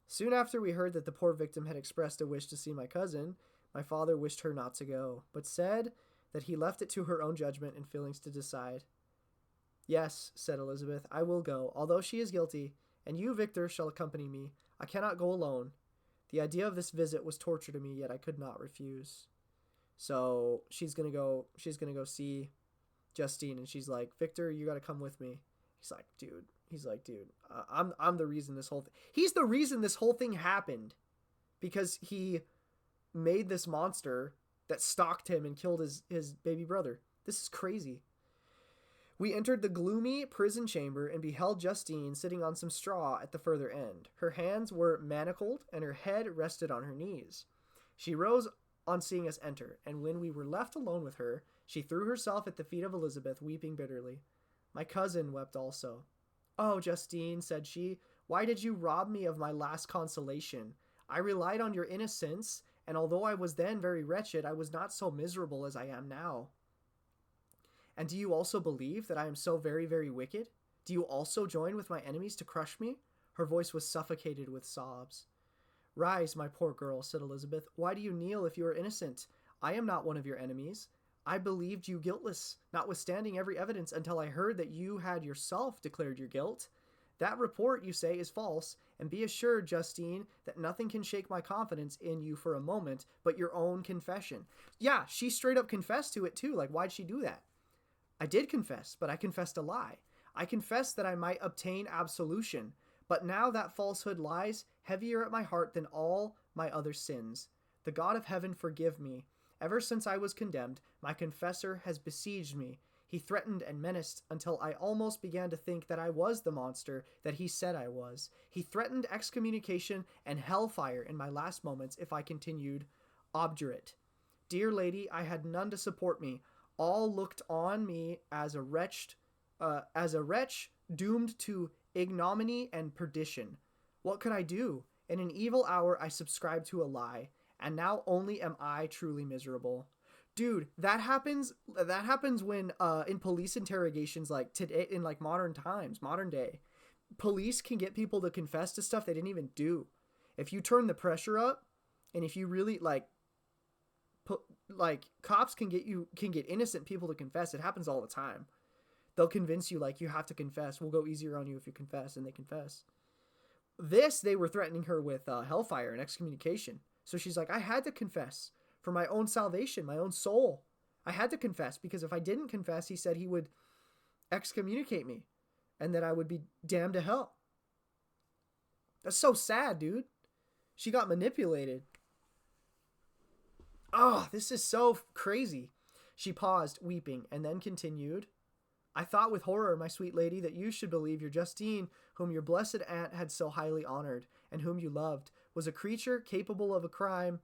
Soon after we heard that the poor victim had expressed a wish to see my cousin, my father wished her not to go, but said that he left it to her own judgment and feelings to decide. Yes, said Elizabeth, I will go, although she is guilty, and you, Victor, shall accompany me. I cannot go alone. The idea of this visit was torture to me, yet I could not refuse. So she's gonna go see Justine, and she's like, Victor, you gotta come with me. He's like, dude, He's like, dude, I'm the reason this whole thing. He's the reason this whole thing happened, because he made this monster that stalked him and killed his baby brother. This is crazy. We entered the gloomy prison chamber and beheld Justine sitting on some straw at the further end. Her hands were manacled and her head rested on her knees. She rose on seeing us enter, and when we were left alone with her, she threw herself at the feet of Elizabeth, weeping bitterly. My cousin wept also. Oh, Justine, said she, why did you rob me of my last consolation? I relied on your innocence, and although I was then very wretched, I was not so miserable as I am now. And do you also believe that I am so very, very wicked? Do you also join with my enemies to crush me? Her voice was suffocated with sobs. Rise, my poor girl, said Elizabeth. Why do you kneel if you are innocent? I am not one of your enemies. I believed you guiltless, notwithstanding every evidence, until I heard that you had yourself declared your guilt. That report, you say, is false, and be assured, Justine, that nothing can shake my confidence in you for a moment but your own confession. Yeah, she straight up confessed to it too. Like, why'd she do that? I did confess, but I confessed a lie. I confessed that I might obtain absolution, but now that falsehood lies heavier at my heart than all my other sins. The God of heaven forgive me. Ever since I was condemned, my confessor has besieged me. He threatened and menaced until I almost began to think that I was the monster that he said I was. He threatened excommunication and hellfire in my last moments if I continued obdurate. Dear lady, I had none to support me. All looked on me as a wretch doomed to ignominy and perdition. What could I do? In an evil hour I subscribed to a lie, and now only am I truly miserable. Dude, that happens when in police interrogations, like today, in like modern times, modern day, police can get people to confess to stuff they didn't even do. If you turn the pressure up, and if you really cops can get innocent people to confess. It happens all the time. They'll convince you, like, you have to confess. We'll go easier on you if you confess, and they confess. They were threatening her with hellfire and excommunication. So she's like, I had to confess for my own salvation, my own soul. I had to confess, because if I didn't confess, he said he would excommunicate me and that I would be damned to hell. That's so sad, dude. She got manipulated. Oh, this is so crazy. She paused, weeping, and then continued. I thought with horror, my sweet lady, that you should believe your Justine, whom your blessed aunt had so highly honored, and whom you loved, was a creature capable of a crime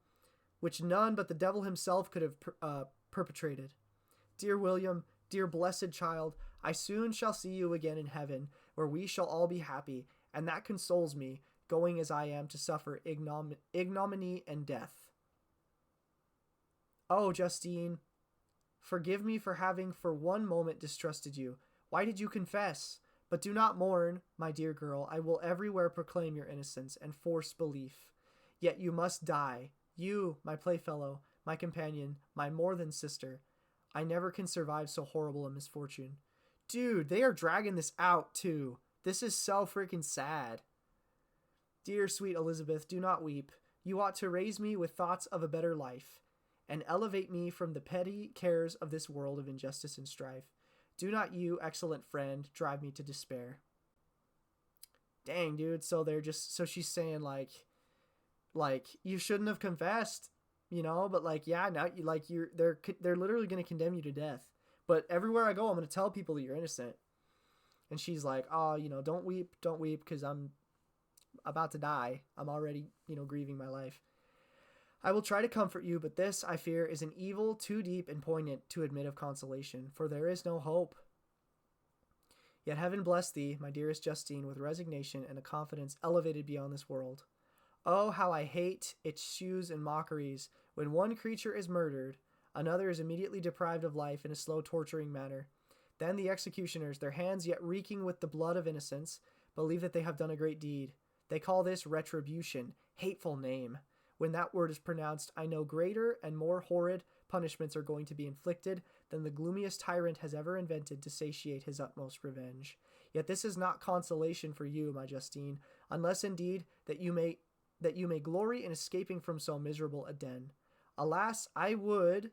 which none but the devil himself could have perpetrated. Dear William, dear blessed child, I soon shall see you again in heaven, where we shall all be happy, and that consoles me, going as I am to suffer ignominy and death. Oh, Justine, forgive me for having for one moment distrusted you. Why did you confess? But do not mourn, my dear girl. I will everywhere proclaim your innocence and force belief. Yet you must die. You, my playfellow, my companion, my more than sister. I never can survive so horrible a misfortune. Dude, they are dragging this out too. This is so freaking sad. Dear sweet Elizabeth, do not weep. You ought to raise me with thoughts of a better life, and elevate me from the petty cares of this world of injustice and strife. Do not you, excellent friend, drive me to despair. Dang, dude. So she's saying like you shouldn't have confessed, but like, yeah, now they're literally going to condemn you to death. But everywhere I go, I'm going to tell people that you're innocent. And she's like, oh, don't weep, because I'm about to die. I'm already, grieving my life. I will try to comfort you, but this, I fear, is an evil too deep and poignant to admit of consolation, for there is no hope. Yet heaven bless thee, my dearest Justine, with resignation and a confidence elevated beyond this world. Oh, how I hate its shoes and mockeries. When one creature is murdered, another is immediately deprived of life in a slow, torturing manner. Then the executioners, their hands yet reeking with the blood of innocence, believe that they have done a great deed. They call this retribution. Hateful name. When that word is pronounced, I know greater and more horrid punishments are going to be inflicted than the gloomiest tyrant has ever invented to satiate his utmost revenge. Yet this is not consolation for you, my Justine, unless indeed that you may glory in escaping from so miserable a den. Alas, I would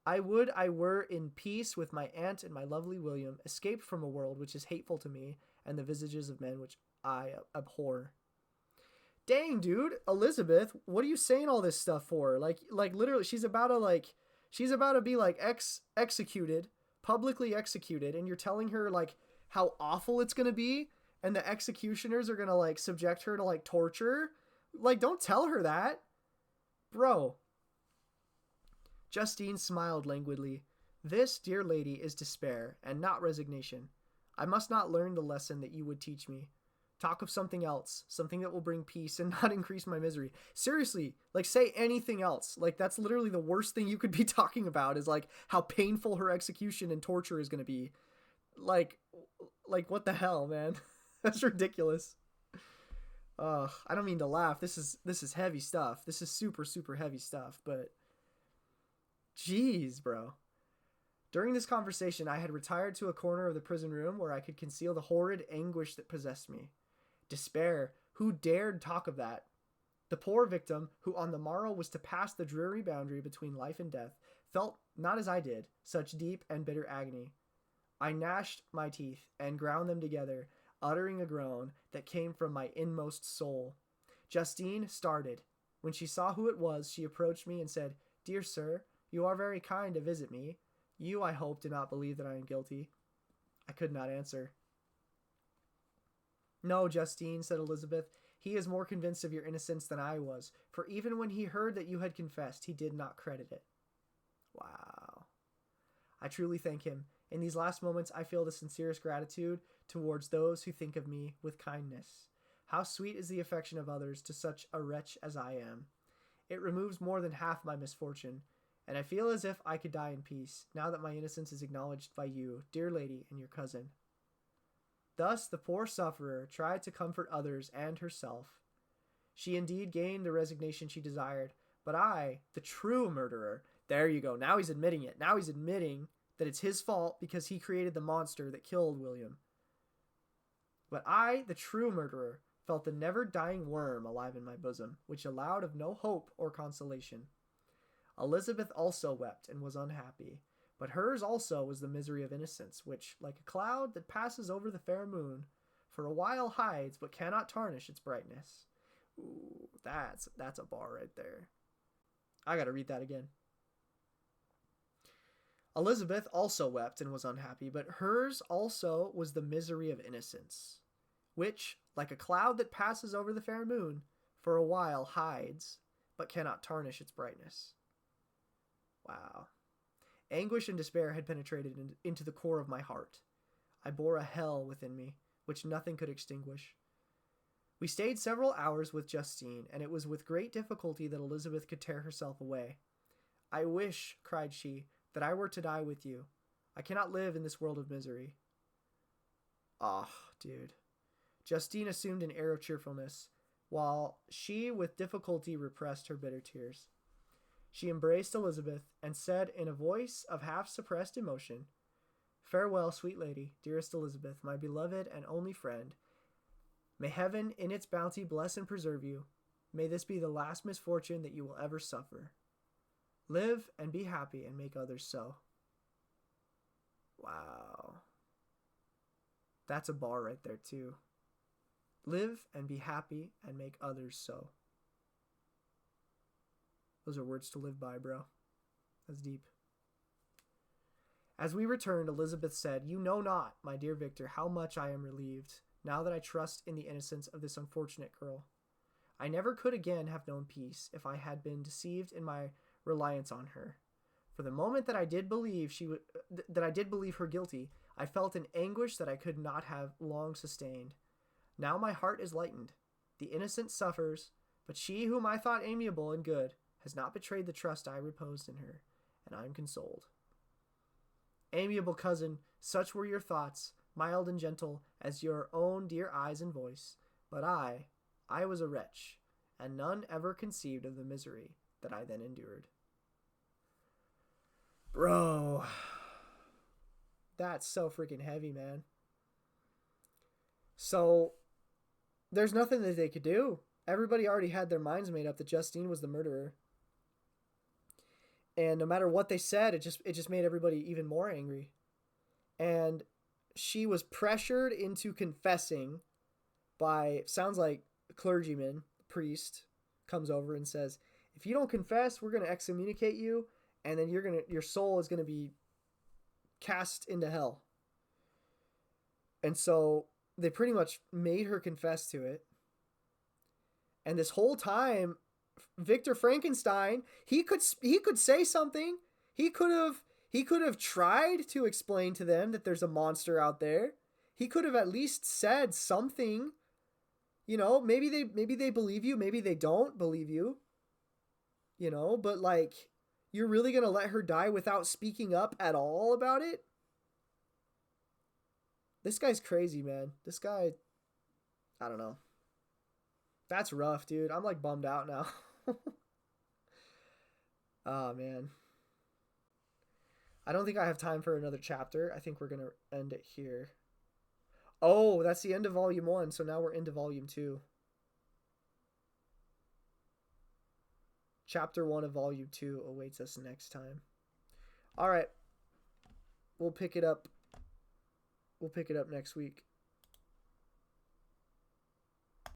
I were in peace with my aunt and my lovely William, escaped from a world which is hateful to me, and the visages of men which I abhor. Dang, dude, Elizabeth, what are you saying all this stuff for? Like literally, she's about to be like executed, publicly executed, and you're telling her like how awful it's gonna be, and the executioners are gonna like subject her to like torture. Like, don't tell her that, bro. Justine smiled languidly. This, dear lady, is despair, and not resignation. I must not learn the lesson that you would teach me. Talk of something else, something that will bring peace and not increase my misery. Seriously, like, say anything else. Like, that's literally the worst thing you could be talking about, is like how painful her execution and torture is going to be. Like what the hell, man? That's ridiculous. I don't mean to laugh. This is heavy stuff. This is super, super heavy stuff, but jeez, bro. During this conversation, I had retired to a corner of the prison room where I could conceal the horrid anguish that possessed me. Despair. Who dared talk of that? The poor victim, who on the morrow was to pass the dreary boundary between life and death, felt, not as I did, such deep and bitter agony. I gnashed my teeth and ground them together, uttering a groan that came from my inmost soul. Justine started. When she saw who it was, she approached me and said, "Dear sir, you are very kind to visit me. You, I hope, do not believe that I am guilty." I could not answer. "No, Justine," said Elizabeth, "he is more convinced of your innocence than I was, for even when he heard that you had confessed, he did not credit it." Wow. I truly thank him. In these last moments, I feel the sincerest gratitude towards those who think of me with kindness. How sweet is the affection of others to such a wretch as I am. It removes more than half my misfortune, and I feel as if I could die in peace, now that my innocence is acknowledged by you, dear lady, and your cousin. Thus the poor sufferer tried to comfort others and herself. She indeed gained the resignation she desired, but I, the true murderer, there you go, now he's admitting it. Now he's admitting that it's his fault because he created the monster that killed William. But I, the true murderer, felt the never-dying worm alive in my bosom, which allowed of no hope or consolation. Elizabeth also wept and was unhappy, but hers also was the misery of innocence, which, like a cloud that passes over the fair moon, for a while hides but cannot tarnish its brightness. Ooh, that's a bar right there. I gotta read that again. Elizabeth also wept and was unhappy, but hers also was the misery of innocence, which, like a cloud that passes over the fair moon, for a while hides but cannot tarnish its brightness. Wow. Anguish and despair had penetrated into the core of my heart. I bore a hell within me, which nothing could extinguish. We stayed several hours with Justine, and it was with great difficulty that Elizabeth could tear herself away. "I wish," cried she, "that I were to die with you. I cannot live in this world of misery." Ah, dude. Justine assumed an air of cheerfulness, while she with difficulty repressed her bitter tears. She embraced Elizabeth and said in a voice of half-suppressed emotion, "Farewell, sweet lady, dearest Elizabeth, my beloved and only friend. May heaven in its bounty bless and preserve you. May this be the last misfortune that you will ever suffer. Live and be happy and make others so." Wow. That's a bar right there too. Live and be happy and make others so. Those are words to live by, bro. That's deep. As we returned, Elizabeth said, "You know not, my dear Victor, how much I am relieved, now that I trust in the innocence of this unfortunate girl. I never could again have known peace if I had been deceived in my reliance on her. For the moment that I did believe her guilty, I felt an anguish that I could not have long sustained. Now my heart is lightened. The innocent suffers, but she whom I thought amiable and good has not betrayed the trust I reposed in her, and I am consoled. Amiable cousin, such were your thoughts, mild and gentle as your own dear eyes and voice, but I was a wretch, and none ever conceived of the misery that I then endured." Bro, that's so freaking heavy, man. So, there's nothing that they could do. Everybody already had their minds made up that Justine was the murderer. And no matter what they said, it just made everybody even more angry. And she was pressured into confessing by, sounds like a clergyman, a priest, comes over and says, if you don't confess, we're going to excommunicate you, and then your soul is going to be cast into hell. And so they pretty much made her confess to it. And this whole time, Victor Frankenstein, he could say something. He could have tried to explain to them that there's a monster out there. He could have at least said something. You know, maybe they believe you, maybe they don't believe you. You know, but like, you're really going to let her die without speaking up at all about it? This guy's crazy, man. This guy, I don't know. That's rough, dude. I'm like bummed out now. Oh, man. I don't think I have time for another chapter. I think we're going to end it here. Oh, that's the end of volume 1. So now we're into volume 2. Chapter 1 of volume 2 awaits us next time. All right. We'll pick it up next week.